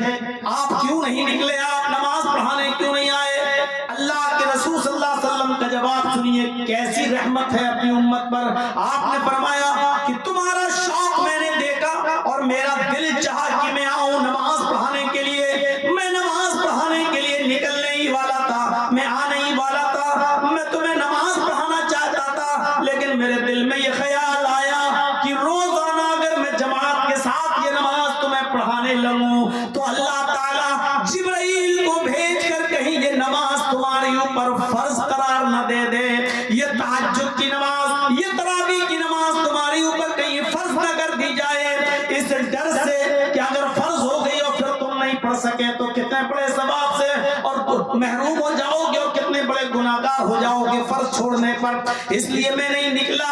آپ کیوں نہیں نکلے, آپ نماز پڑھانے کیوں نہیں آئے؟ اللہ کے رسول صلی اللہ علیہ وسلم کا جواب سنیے, کیسی رحمت ہے اپنی امت پر. آپ نے فرمایا کہ تمہارا شوق میں نے دیکھا اور میرا دل چاہا کہ میں آؤں نماز پڑھانے کے لیے. میں نماز پڑھانے کے لیے نکلنے ہی والا تھا, میں آنے ہی والا تھا, میں تمہیں نماز پڑھانا چاہتا تھا, لیکن میرے دل میں یہ خیال آیا کہ روزانہ اگر میں جماعت کے ساتھ یہ نماز تمہیں پڑھانے لگوں تو اللہ تعالیٰ جبرائیل کو بھیج کر کہیں یہ نماز تمہارے اوپر فرض قرار نہ دے دے, یہ تہجد کی نماز, یہ تراویح کی نماز تمہارے اوپر کہیں فرض نہ کر دی جائے. اس ڈر سے کہ اگر فرض ہو گئی اور پھر تم نہیں پڑھ سکے تو کتنے بڑے ثواب سے اور محروم ہو جاؤ گے, اور کتنے بڑے گناہگار ہو جاؤ گے فرض چھوڑنے پر. اس لیے میں نہیں نکلا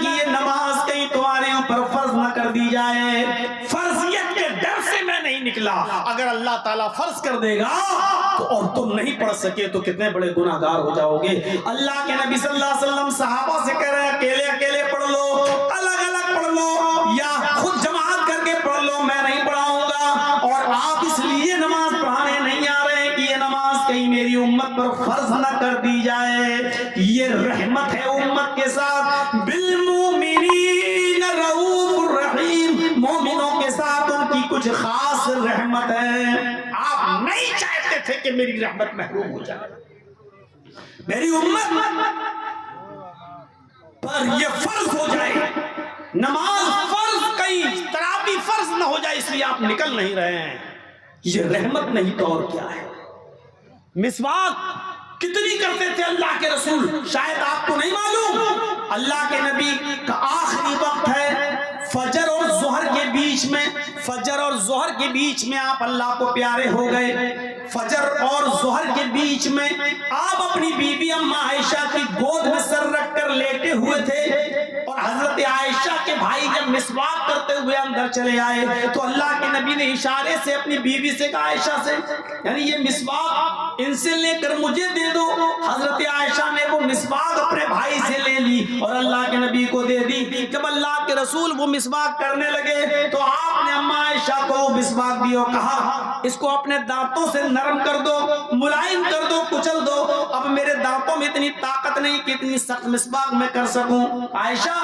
کہ یہ نماز کہیں تمہارے اوپر فرض نہ کر دی جائے. فرضیت کے ڈر سے میں نہیں نکلا. اگر اللہ تعالیٰ فرض کر دے گا تو اور تم نہیں پڑھ سکے تو کتنے بڑے گناہگار ہو جاؤ گے. اللہ کے نبی صلی اللہ علیہ وسلم صحابہ سے کہہ رہے ہیں اکیلے پڑھ لو, الگ الگ پڑھ لو, یا خود جماعت کر کے پڑھ لو, میں نہیں پڑھاؤں گا. اور آپ اس لیے نماز پڑھانے نہیں آ رہے نہ کر دی جائے. یہ رحمت ہے امت کے ساتھ. بالمؤمنین رؤوف الرحیم, مومنوں کے ساتھ ان کی کچھ خاص رحمت ہے. آپ نہیں چاہتے تھے کہ میری رحمت محروم ہو جائے, میری امت پر یہ فرض ہو جائے, نماز فرض, کئی تراویح فرض نہ ہو جائے, اس لیے آپ نکل نہیں رہے ہیں. یہ رحمت نہیں تو اور کیا ہے. مسواک کتنی کرتے تھے اللہ کے رسول, شاید آپ کو نہیں معلوم. اللہ کے نبی کا آخری وقت ہے فجر اور ظہر کے بیچ میں, فجر اور ظہر کے بیچ میں آپ اللہ کو پیارے ہو گئے. فجر اور ظہر کے بیچ میں آپ اپنی بیوی اماں عائشہ کی گود میں سر رکھ کر لیٹے ہوئے تھے, اور حضرت عائشہ کے بھائی جب مسواک کرتے ہوئے اندر چلے آئے تو اللہ کے نبی نے اشارے سے اپنی بیوی سے کہا, عائشہ سے, یعنی یہ مسواک ان سے لے کر مجھے دے دو. حضرت عائشہ نے وہ مسواک اپنے بھائی سے لے لی اور اللہ کے نبی کو دے دی. جب اللہ کے رسول وہ مسواک کرنے لگے تو آپ نے اماں عائشہ کو وہ مسواک دی اور کہا, اس کو اپنے دانتوں سے نرم کر دو, ملائم کر دو, کچل دو. اب میرے دانتوں میں اتنی طاقت نہیں کہ اتنی سخت مسواک میں کر سکوں. عائشہ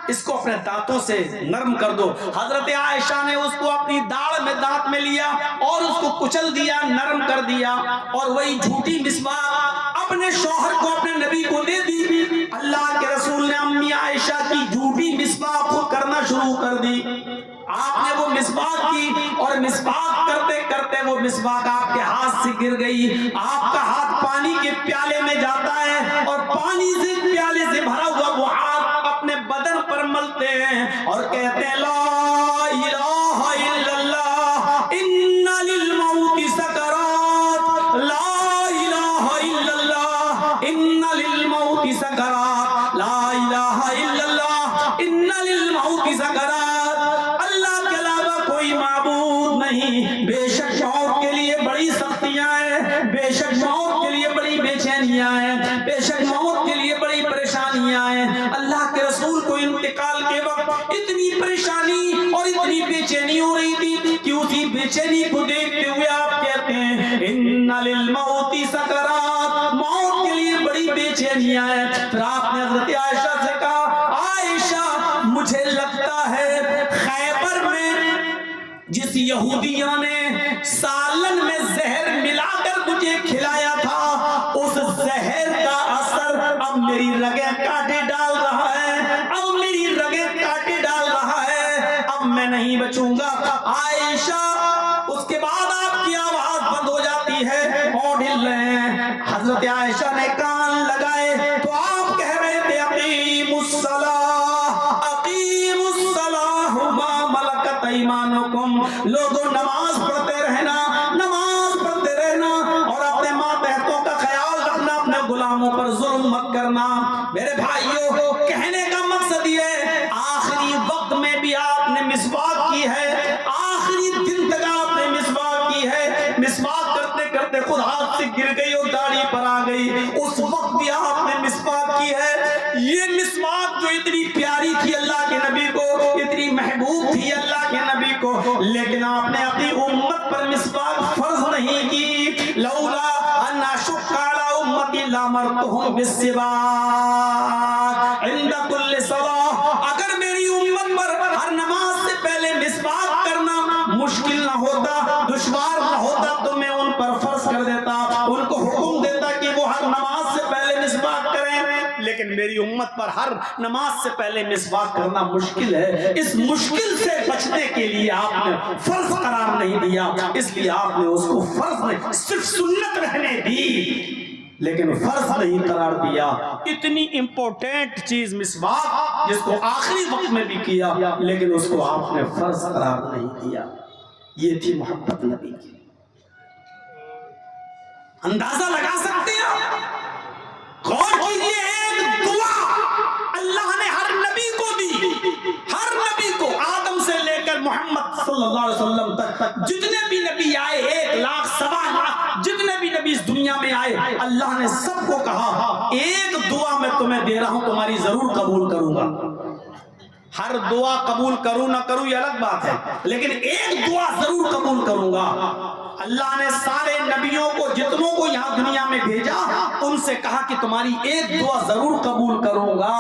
اس کو اپنے دانتوں سے نرم کر دو. حضرت عائشہ نے اس کو اپنی داڑھ میں دانت میں لیا اور اس کو کچل دیا, نرم کر دیا, اور وہی جھوٹی مسواک اپنے شوہر کو, اپنے نبی کو دے دی. اللہ کے رسول نے امی عائشہ کی جھوٹی مسواک خود کرنا شروع کر دی. آپ نے وہ مسواک کی اور مسواک کرتے کرتے وہ مسواک آپ کے ہاتھ سے گر گئی. آپ کا ہاتھ پانی کے پیالے میں جاتا ہے اور پانی سے پیالے سے بھرا ہوا وہ ہاتھ اپنے بدن پر ملتے ہیں اور کہتے ہیں, لا الہ الا اللہ ان للموت سکرات, لا الہ الا اللہ ان للموت سکرات, لا الہ الا اللہ ان للموت سکرات. بے شک موت کے لیے بڑی سختیاں ہیں, بے شک موت کے لیے بڑی بے چینیاں ہیں, بے شک موت کے لیے بڑی پریشانیاں ہیں. اللہ کے رسول کو انتقال کے وقت اتنی پریشانی اور اتنی بے چینی ہو رہی تھی کہ اسی بے چینی کو دیکھتے ہوئے آپ کہتے ہیں, ان للموت سکرات, موت کے لیے بڑی بے چینیاں ہیں. پھر آپ نے حضرت عائشہ سے کہا, عائشہ مجھے لگتا ہے خیبر میں جس یہودیوں نے سالن میں زہر ملا کر مجھے کھلایا تھا, اس زہر کا اثر اب میری رگیں کاٹے ڈال رہا ہے, اب میری رگیں کاٹے ڈال رہا ہے, اب میں نہیں بچوں گا. عائشہ اس کے بعد آپ کی آواز بند ہو جاتی ہے اور ہل رہے ہیں. حضرت عائشہ نے کان لگائے تو آپ کہہ رہے تھے, اقیم الصلاۃ, اقیم الصلاۃ ما ملکت ایمانکم, لوگوں نماز پڑھتے رہنا, نماز پڑھتے رہنا, اور اپنے ماتحتوں کا خیال رکھنا, اپنے غلاموں پر ظلم مت کرنا. میرے بھائیوں, کہنے کا مقصد یہ ہے, آخری وقت میں بھی آپ نے مسواک کی ہے, آخری دن تک آپ نے مسواک کی ہے. مسواک کرتے کرتے خود ہاتھ سے گر گئی اور داڑھی پر آ گئی, اس وقت بھی آپ نے مسواک کی ہے. یہ مسواک جو اتنی پیاری تھی اللہ کے نبی کو, اتنی محبوب تھی اللہ کے نبی کو, لیکن آپ نے اپنی امت پر مسواک فرض نہیں کی. لولا ان اشق علی امتی لامرتهم بالسواک عند كل صلاۃ, اگر میری امت پر ہر نماز سے پہلے مسواک کرنا مشکل نہ ہوتا, دشوار نہ ہوتا, تو میں ان پر فرض کر دیتا, ان کو حکم دیتا کہ وہ ہر نماز سے پہلے مسواک کریں. لیکن میری امت پر ہر نماز سے پہلے مسواک کرنا مشکل ہے. اس مشکل سے بچنے کے لیے آپ نے فرض قرار نہیں دیا, اس لیے آپ نے اس کو فرض نہیں, صرف سنت رہنے دی لیکن فرض نہیں قرار دیا. اتنی امپورٹنٹ چیز مسواک, جس کو آخری وقت میں بھی کیا لیکن اس کو آپ نے فرض قرار نہیں دیا. یہ تھی محبت نبی کی. اندازہ لگا سکتے ہیں, غور کیجئے, ایک دعا اللہ نے ہر نبی کو دی, ہر نبی کو, آدم سے لے کر محمد صلی اللہ علیہ وسلم تک جتنے بھی نبی آئے, 1 لاکھ 1.25 لاکھ جتنے بھی نبی اس دنیا میں آئے, اللہ نے سب کو کہا, ایک دعا میں تمہیں دے رہا ہوں, تمہاری ضرور قبول کروں گا. ہر دعا قبول کروں نہ کروں یہ الگ بات ہے، لیکن ایک دعا ضرور قبول کروں گا۔ اللہ نے سارے نبیوں کو جتنوں کو یہاں دنیا میں بھیجا ان سے کہا کہ تمہاری ایک دعا ضرور قبول کروں گا۔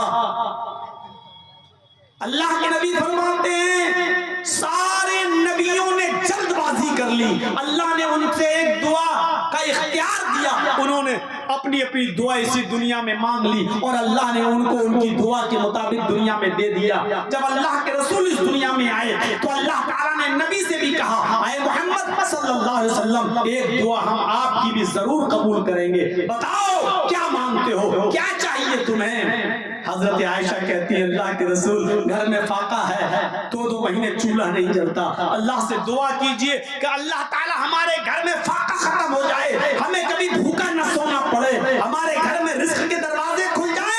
اللہ کے نبی فرماتے ہیں سارے نبیوں نے جلد بازی کر لی، اللہ نے ان سے ایک دعا کا اختیار دیا، انہوں نے اپنی اپنی دعا اسی دنیا میں مانگ لی اور اللہ نے ان کو ان کی دعا کے مطابق دنیا میں دے دیا۔ جب اللہ کے رسول اس دنیا میں آئے تو اللہ تعالیٰ نے نبی سے بھی کہا اے محمد صلی اللہ علیہ وسلم ایک دعا ہم آپ کی بھی ضرور قبول کریں گے، بتاؤ کیا مانگتے ہو، کیا چاہیے تمہیں؟ حضرت عائشہ کہتی ہے اللہ کے رسول گھر میں فاقہ ہے، 2 مہینے چولہا نہیں جلتا، اللہ سے دعا کیجئے کہ اللہ تعالی ہمارے گھر میں فاقہ ختم ہو جائے، ہمیں کبھی بھوکا نہ سونا پڑے، ہمارے گھر میں رزق کے دروازے کھل جائیں۔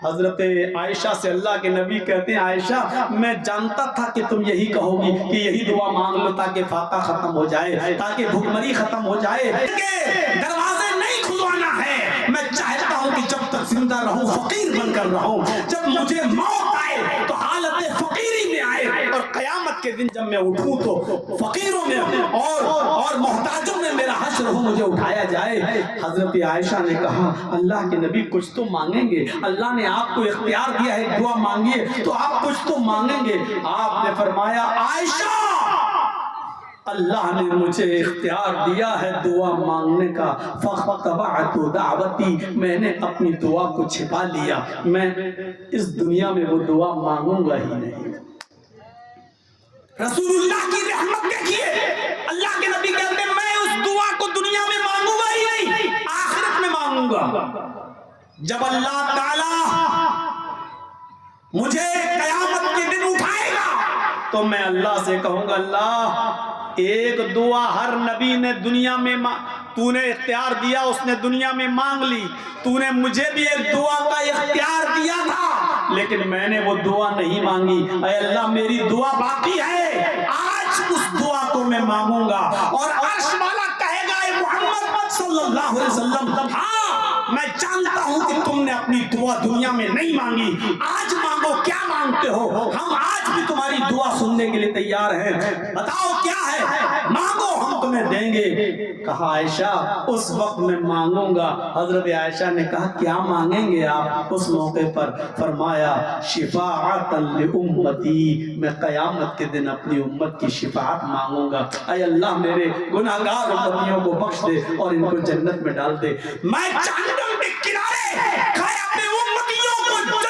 حضرت عائشہ سے اللہ کے نبی کہتے ہیں عائشہ میں جانتا تھا کہ تم یہی کہو گی کہ یہی دعا مانگ لو تاکہ فاقہ ختم ہو جائے، تاکہ بھوکمری ختم ہو جائے، دروازے نہیں کھلوانا ہے۔ میں چاہتا ہوں کہ جب تک زندہ رہوں فقیر بن کر رہوں، جب مجھے موت آئے تو حالت فقیری میں آئے، اور قیامت کے دن جب میں اٹھوں تو فقیروں میں اور محتاجوں میں میرا حشر ہو، مجھے اٹھایا جائے۔ حضرت عائشہ نے کہا اللہ کے نبی کچھ تو مانگیں گے، اللہ نے آپ کو اختیار دیا ہے دعا مانگیے تو آپ کچھ تو مانگیں گے۔ آپ نے فرمایا عائشہ اللہ نے مجھے اختیار دیا ہے دعا مانگنے کا، فَاتَّبَعْتُ دَعْوَتِي میں نے اپنی دعا کو چھپا لیا، میں اس دنیا میں وہ دعا مانگوں گا ہی نہیں۔ رسول اللہ کی رحمت دیکھیے، اللہ کے نبی کہتے ہیں میں اس دعا کو دنیا میں مانگوں گا ہی نہیں، آخرت میں مانگوں گا۔ جب اللہ تعالی مجھے قیامت کے دن اٹھائے گا تو میں اللہ سے کہوں گا اللہ ایک دعا ہر نبی نے دنیا میں تو نے اختیار دیا، اس نے دنیا میں مانگ لی، تو نے مجھے بھی ایک دعا کا اختیار دیا تھا لیکن میں نے وہ دعا نہیں مانگی، اے اللہ میری دعا باقی ہے، آج اس دعا کو میں مانگوں گا۔ اور عرش والا کہے گا اے محمد صلی اللہ علیہ وسلم ہاں میں جانتا ہوں کہ تم نے اپنی دعا دنیا میں نہیں مانگی، آج مانگو، کیا مانگتے ہو؟ ہم آج بھی تمہاری دعا سننے کے لیے تیار ہیں، بتاؤ کیا ہے، مانگو ہم تمہیں دیں گے۔ کہا عائشہ اس وقت میں مانگوں گا۔ حضرت عائشہ نے کہا کیا مانگیں گے آپ اس موقع پر؟ فرمایا شفاعت لامتی میں قیامت کے دن اپنی امت کی شفاعت مانگوں گا، اے اللہ میرے گناہگار امتیوں کو بخش دے اور ان کو جنت میں ڈال دے۔ میں جہنم کے کنارے کھائے اپنے امتیوں کو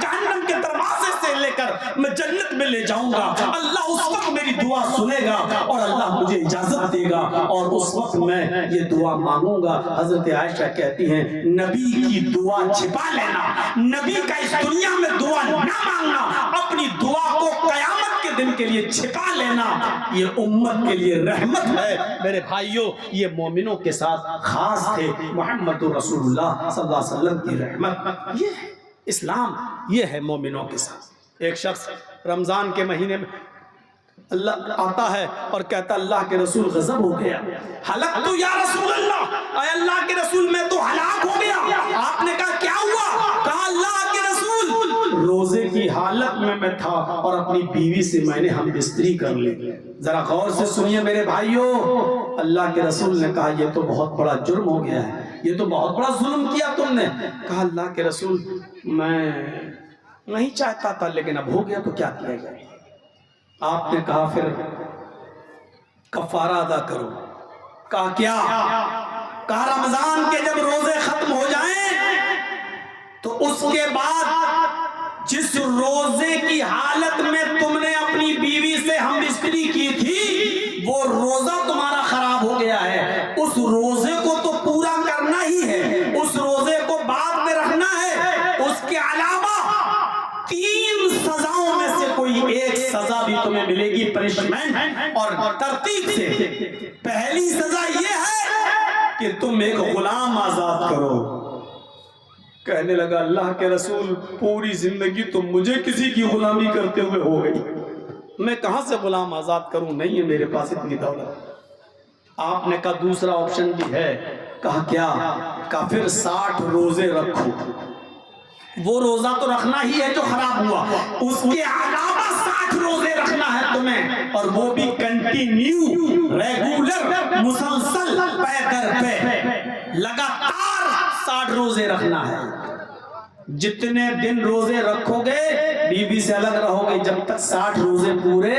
جہنم کے دروازے سے لے کر میں جنت میں لے جاؤں گا، اللہ اس وقت میری دعا سنے گا اور اللہ مجھے اجازت دے گا اور اس وقت میں یہ دعا مانگوں گا۔ حضرت عائشہ کہتی ہیں نبی کی دعا چھپا لینا، نبی کا اس دنیا میں دعا نہ مانگنا، اپنی دعا کو قیامت کے دن کے لیے چھپا لینا، یہ امت کے لیے رحمت ہے۔ میرے بھائیوں یہ مومنوں کے ساتھ خاص تھے، محمد رسول اللہ صلی اللہ علیہ وسلم کی رحمت، یہ اسلام یہ ہے مومنوں کے ساتھ۔ ایک شخص رمضان کے مہینے میں اللہ آتا ہے اور کہتا اللہ کے رسول غضب ہو گیا، ہلاک تو یا رسول اللہ، اے اللہ کے رسول میں تو ہلاک ہو گیا۔ آپ نے کہا کیا ہوا؟ کہا اللہ کے رسول روزے کی حالت میں تھا اور اپنی بیوی سے میں نے ہم بستری کر لی۔ ذرا غور سے سنیے میرے بھائیوں، اللہ کے رسول نے کہا یہ تو بہت بڑا جرم ہو گیا ہے، یہ تو بہت بڑا ظلم کیا تم نے۔ کہا اللہ کے رسول میں نہیں چاہتا تھا لیکن اب ہو گیا تو کیا کیا جائے؟ آپ نے کہا پھر کفارہ ادا کرو۔ کہا کیا؟ کہا رمضان کے جب روزے ختم ہو جائیں تو اس کے بعد جس روزے کی حالت میں تم نے اپنی بیوی سے ہم بستری کی تھی وہ روزہ تمہارا خراب ہو گیا ہے، اس روزے کو تو پورا کرنا ہی ہے، اس روزے کو بعد میں رکھنا ہے، اس کے علاوہ 3 سزاؤں میں سے کوئی ایک سزا بھی تمہیں ملے گی پنشمنٹ اور ترتیب سے۔ پہلی سزا یہ ہے کہ تم ایک غلام آزاد کرو۔ کہنے لگا اللہ کے رسول پوری زندگی تو مجھے کسی کی غلامی کرتے ہوئے ہو گئی، میں کہاں سے غلام آزاد کروں، نہیں ہے میرے پاس اتنی دولت۔ آپ نے کہا دوسرا آپشن بھی ہے۔ کہا کیا؟ کہا پھر 60 روزے رکھو۔ وہ روزہ تو رکھنا ہی ہے جو خراب ہوا، اس کے علاوہ 60 روزے رکھنا ہے تمہیں، اور وہ بھی کنٹینیو، ریگولر، مسلسل، پے در پے، لگاتار 60 روزے رکھنا ہے۔ جتنے دن روزے رکھو گے بیوی سے الگ رہو گے جب تک 60 روزے پورے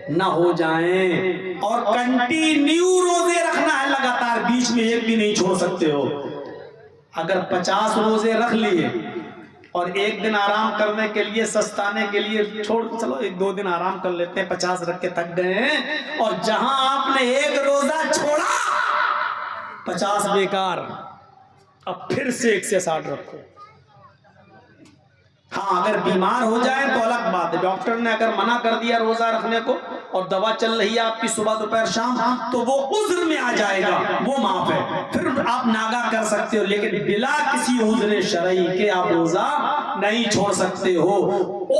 نہ ہو جائیں، اور کنٹینیو روزے رکھنا ہے لگاتار، بیچ میں ایک بھی نہیں چھوڑ سکتے ہو۔ اگر 50 روزے رکھ لیے اور ایک دن آرام کرنے کے لیے، سستانے کے لیے چھوڑ، چلو 1-2 دن آرام کر لیتے ہیں، 50 رکھ کے تک گئے ہیں، اور جہاں آپ نے ایک روزہ چھوڑا 50 بیکار، اب پھر سے 1 سے 60 رکھو۔ ہاں اگر بیمار ہو جائے تو الگ بات ہے، ڈاکٹر نے اگر منع کر دیا روزہ رکھنے کو اور دوا چل رہی ہے آپ کی صبح دوپہر شام، تو وہ عذر میں آ جائے گا، وہ معاف ہے، پھر آپ ناگا کر سکتے ہو، لیکن بلا کسی عذر شرعی کے آپ روزہ نہیں چھوڑ سکتے ہو۔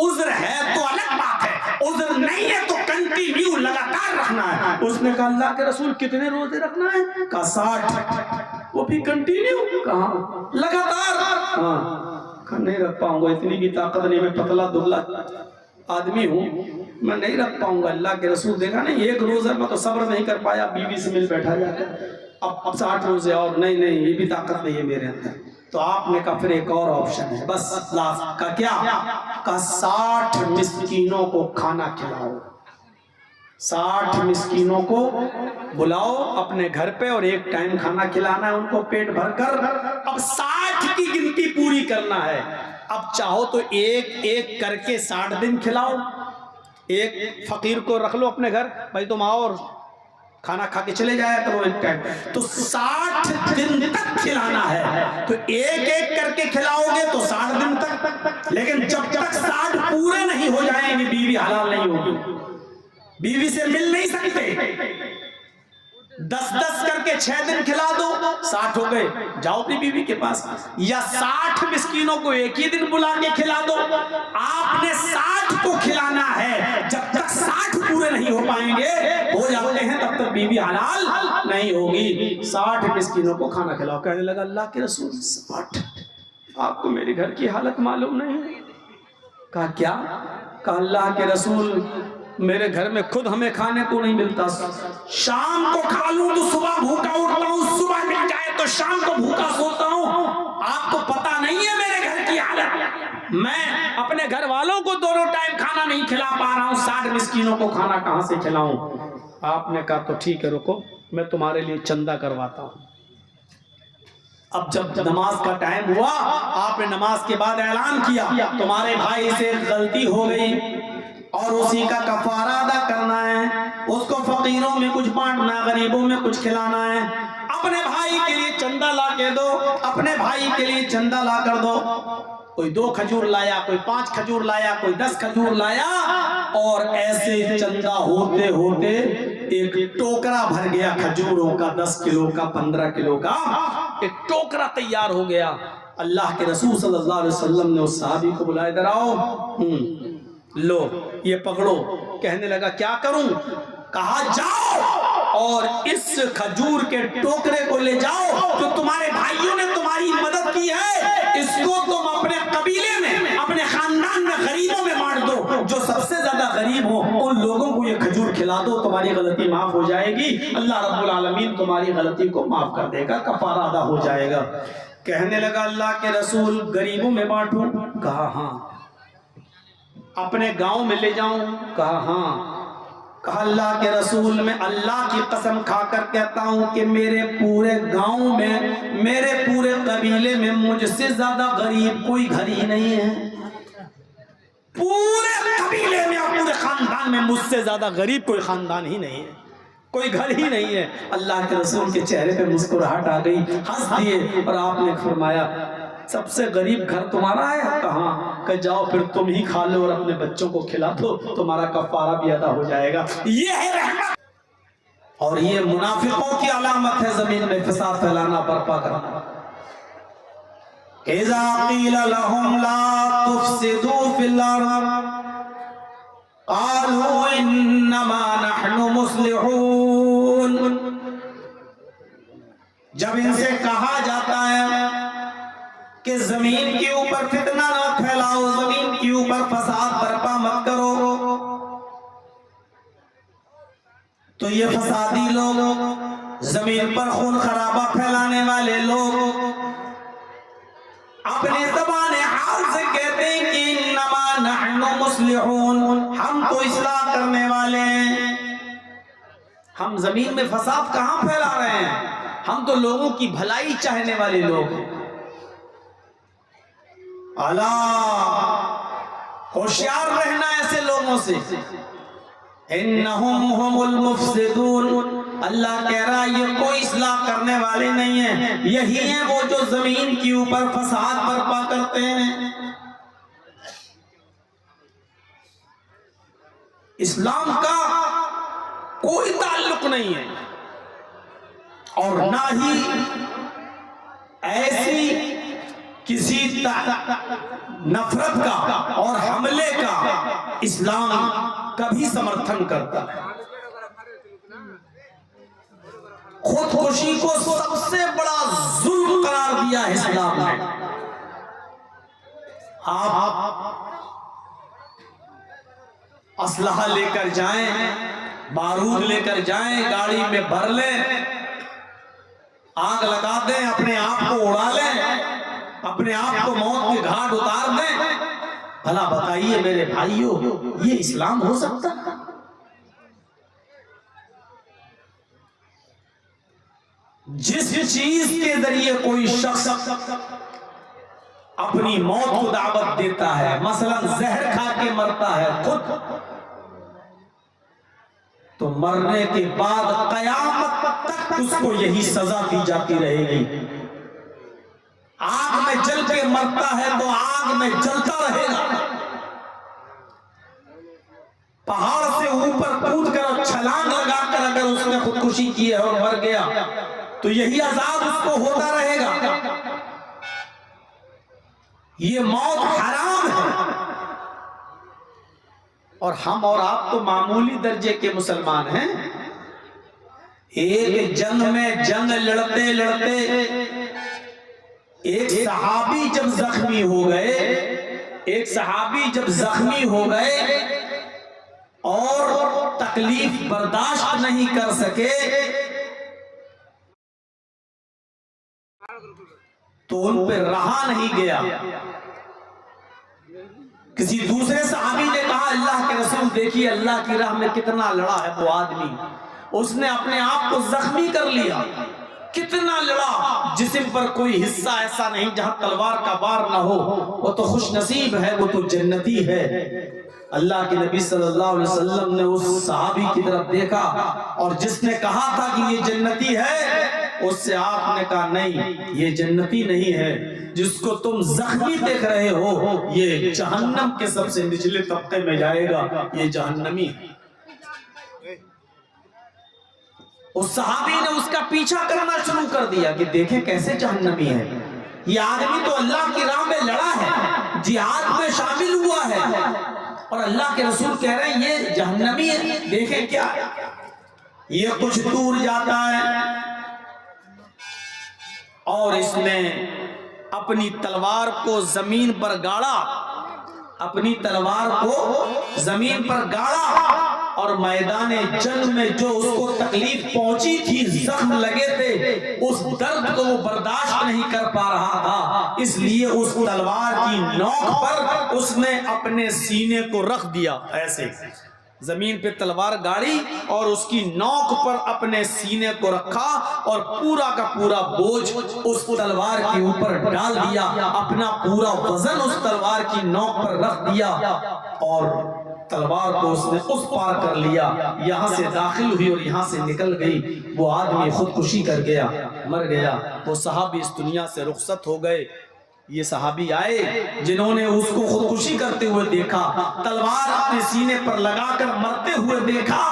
عذر ہے تو الگ بات ہے، عذر نہیں ہے تو کنٹینیو لگاتار رکھنا ہے۔ اس نے کہا اللہ کے رسول کتنے روزے رکھنا ہے؟ کہا 60، وہ بھی کنٹینیو، کہاں لگاتار؟ ہاں نہیں رکھ پاؤں گا، اتنی بھی طاقت نہیں، میں پتلا دبلا آدمی ہوں، میں نہیں رکھ پاؤں گا۔ اللہ کے رسول دیکھا نہیں، ایک روزہ میں تو صبر نہیں کر پایا، بیوی سے مل بیٹھا جا کر، اب 60 روزے، اور نہیں یہ بھی طاقت نہیں ہے میرے اندر۔ تو آپ نے کہا پھر ایک اور آپشن ہے، بس لاسٹ کا کیا؟ کہا 60 مسکینوں کو کھانا کھلاؤ، 60 مسکینوں کو بلاؤ اپنے گھر پہ، اور ایک ٹائم کھانا کھلانا ہے ان کو پیٹ بھر کر۔ اب 60 کی گنتی پوری کرنا ہے، اب چاہو تو ایک ایک کر کے 60 دن کھلاؤ، ایک فقیر کو رکھ لو اپنے گھر، بھائی تم آؤ اور کھانا کھا کے چلے جایا کرو ایک ٹائم، تو 60 دن تک کھلانا ہے، تو ایک ایک کر کے کھلاؤ گے تو 60 دن تک، لیکن جب تک 60 پورے نہیں ہو جائیں گے بیوی حلال نہیں ہوگی، بیوی سے مل نہیں سکتے۔ 10 کر کے 6 دن کھلا دو، 60 ہو گئے، جاؤ اپنی بیوی کے پاس، یا 60 مسکینوں کو ایک ہی دن بلا کے کھلا دو۔ آپ نے 60 کو کھلانا ہے، جب تک 60 پورے نہیں ہو پائیں گے، ہو جاتے ہیں، تب تک بیوی حلال نہیں ہوگی۔ 60 مسکینوں کو کھانا کھلاؤ۔ کہنے لگا اللہ کے رسول 60، آپ کو میرے گھر کی حالت معلوم نہیں؟ کہا کیا؟ کہا اللہ کے رسول میرے گھر میں خود ہمیں کھانے کو نہیں ملتا، شام کو کھا لوں تو صبح بھوکا اٹھتا ہوں، صبح مل جائے تو شام کو بھوکا سوتا ہوں، آپ کو پتا نہیں ہے میرے گھر کی حالت، میں اپنے گھر والوں کو دونوں ٹائم کھانا نہیں کھلا پا رہا ہوں، 60 مسکینوں کو کھانا کہاں سے کھلاؤں؟ آپ نے کہا تو ٹھیک ہے رکو، میں تمہارے لیے چندہ کرواتا ہوں۔ اب جب نماز کا ٹائم ہوا، آپ نے نماز کے بعد اعلان کیا تمہارے بھائی سے غلطی ہو گئی اور اسی کا کفارہ ادا کرنا ہے، اس کو فقیروں میں کچھ بانٹنا ہے، غریبوں میں کچھ کھلانا ہے، اپنے بھائی کے لیے چندہ لا کے دو، اپنے بھائی کے لیے چندہ لا کر دو۔ کوئی 2 کھجور لایا، کوئی 5 کھجور لایا، کوئی 10 کھجور لایا، اور ایسے چندہ ہوتے ہوتے ایک ٹوکرا بھر گیا کھجوروں کا، 10 کلو کا، 15 کلو کا ایک ٹوکرا تیار ہو گیا۔ اللہ کے رسول صلی اللہ علیہ وسلم نے اس صحابی کو بلائے، ادھر آؤ، لو یہ پکڑو۔ کہنے لگا کیا کروں؟ کہا جاؤ اور اس کھجور کے ٹوکرے کو لے جاؤ جو تمہارے بھائیوں نے تمہاری مدد کی ہے، اس کو تم اپنے قبیلے میں، اپنے خاندان میں غریبوں میں بانٹ دو، جو سب سے زیادہ غریب ہو ان لوگوں کو یہ کھجور کھلا دو، تمہاری غلطی معاف ہو جائے گی، اللہ رب العالمین تمہاری غلطی کو معاف کر دے گا، کفارہ ادا ہو جائے گا۔ کہنے لگا اللہ کے رسول غریبوں میں بانٹوں؟ کہا ہاں۔ اپنے گاؤں میں لے جاؤں؟ کہا ہاں۔ کہا اللہ کے رسول میں اللہ کی قسم کھا کر کہتا ہوں کہ میرے پورے گاؤں میں، میرے پورے قبیلے میں مجھ سے زیادہ غریب کوئی گھر ہی نہیں ہے، پورے قبیلے میں اور پورے خاندان میں مجھ سے زیادہ غریب کوئی خاندان ہی نہیں ہے، کوئی گھر ہی نہیں ہے۔ اللہ کے رسول کے چہرے پہ مسکراہٹ آ گئی، ہنس دیے، اور آپ نے فرمایا سب سے غریب گھر تمہارا ہے؟ کہاں؟ کہ جاؤ پھر تم ہی کھا لو اور اپنے بچوں کو کھلا دو، تمہارا کفارہ بھی ادا ہو جائے گا۔ یہ ہے رحمت، اور یہ منافقوں کی علامت ہے زمین میں فساد پھیلانا، برپا کرنا۔ اذا قیل لهم لا تفسدوا فی الارض قالوا انما نحن مصلحون، جب ان سے کہا جاتا ہے کہ کہ زمین کے اوپر فتنہ نہ پھیلاؤ، زمین کے اوپر فساد برپا مت کرو۔ تو یہ فسادی لوگ، زمین پر خون خرابہ پھیلانے والے لوگ اپنی زبان حال سے کہتے ہیں کہ انما نحن مصلحون، ہم تو اصلاح کرنے والے ہیں۔ ہم زمین میں فساد کہاں پھیلا رہے ہیں؟ ہم تو لوگوں کی بھلائی چاہنے والے لوگ ہیں۔ اللہ، ہوشیار رہنا ایسے لوگوں سے۔ انہم ہم المفسدون، اللہ کہہ رہا ہے یہ کوئی اصلاح کرنے والے نہیں ہیں، یہی ہیں وہ جو زمین کے اوپر فساد برپا کرتے ہیں۔ اسلام کا کوئی تعلق نہیں ہے اور نہ ہی ایسی کسی نفرت کا اور حملے کا اسلام کبھی سمرتھن کرتا ہے۔ خودکشی کو سب سے بڑا ظلم قرار دیا ہے اسلام نے۔ آپ اسلحہ لے کر جائیں، بارود لے کر جائیں، گاڑی میں بھر لیں، آگ لگا دیں، اپنے آپ کو اڑا لیں، اپنے آپ کو موت کے گھاٹ اتار دیں، بھلا بتائیے میرے بھائیوں، یہ اسلام ہو سکتا ہے؟ جس چیز کے ذریعے کوئی شخص اپنی موت کو دعوت دیتا ہے، مثلا زہر کھا کے مرتا ہے خود، تو مرنے کے بعد قیامت تک اس کو یہی سزا دی جاتی رہے گی۔ آگ میں جل کے مرتا ہے تو آگ میں جلتا رہے گا۔ پہاڑ سے اوپر کود کر اور چھلانگ لگا کر اگر اس نے خودکشی کی ہے اور مر گیا تو یہی عذاب اس کو ہوتا رہے گا۔ یہ موت حرام ہے، اور ہم اور آپ تو معمولی درجے کے مسلمان ہیں۔ ایک جنگ میں جنگ لڑتے لڑتے ایک صحابی جب زخمی ہو گئے اور تکلیف برداشت نہیں کر سکے تو ان پہ رہا نہیں گیا۔ کسی دوسرے صحابی نے کہا اللہ کے رسول دیکھیے اللہ کی راہ میں کتنا لڑا ہے وہ آدمی، اس نے اپنے آپ کو زخمی کر لیا، کتنا لڑا، جسم پر کوئی حصہ ایسا نہیں جہاں تلوار کا وار نہ ہو، وہ تو خوش نصیب ہے، وہ تو جنتی ہے۔ اللہ کے نبی صلی اللہ علیہ وسلم نے اس صحابی کی طرف دیکھا اور جس نے کہا تھا کہ یہ جنتی ہے، اس سے آپ نے کہا نہیں یہ جنتی نہیں ہے، جس کو تم زخمی دیکھ رہے ہو یہ جہنم کے سب سے نچلے طبقے میں جائے گا، یہ جہنمی ہے۔ اس صحابی نے اس کا پیچھا کرنا شروع کر دیا کہ دیکھیں کیسے جہنمی ہے، یہ آدمی تو اللہ کی راہ میں لڑا ہے، جہاد میں شامل ہوا ہے، اور اللہ کے رسول کہہ رہے ہیں یہ جہنمی ہے۔ دیکھیں کیا ہے، یہ کچھ دور جاتا ہے اور اس نے اپنی تلوار کو زمین پر گاڑا، اور میدان جنگ میں جو اس کو تکلیف پہنچی تھی، زخم لگے تھے، اس درد کو وہ برداشت نہیں کر پا رہا تھا، اس لیے اس تلوار کی نوک پر اس نے اپنے سینے کو رکھ دیا، ایسے زمین پہ تلوار گاڑی اور اس کی نوک پر اپنے سینے کو رکھا اور پورا کا پورا بوجھ اس تلوار کے اوپر ڈال دیا، اپنا پورا وزن اس تلوار کی نوک پر رکھ دیا اور تلوار کو اس نے اس پار کر لیا، یہاں سے داخل ہوئی اور یہاں سے نکل گئی۔ وہ آدمی خودکشی کر گیا، مر گیا۔ وہ صحابی اس دنیا سے رخصت ہو گئے۔ یہ صحابی آئے جنہوں نے اس کو خودکشی کرتے ہوئے دیکھا، تلوار اپنے سینے پر لگا کر مرتے ہوئے دیکھا،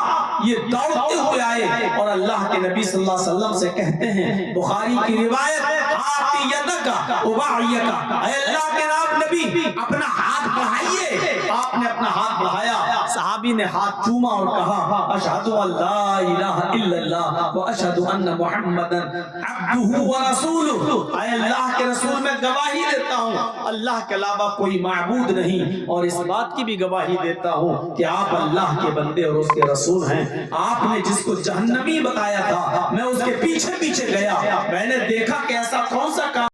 یہ دوڑتے ہوئے آئے اور اللہ کے نبی صلی اللہ علیہ وسلم سے کہتے ہیں، بخاری کی روایت، آتی یدکا اباعیکا، اے اللہ کے نبی اپنا ہاتھ بڑھائیے۔ آپ نے اپنا ہاتھ بڑھایا، صحابی صحابی نے ہاتھ چوما اور کہا اشہد ان لا الہ الا اللہ و اشہد ان محمدا عبدہ و رسولہ، اے اللہ کے رسول میں گواہی دیتا ہوں اللہ کے علاوہ کوئی معبود نہیں، اور اس بات کی بھی گواہی دیتا ہوں کہ آپ اللہ کے بندے اور اس کے رسول ہیں۔ آپ نے جس کو جہنمی بتایا تھا میں اس کے پیچھے پیچھے گیا، میں نے دیکھا کہ ایسا کون سا کام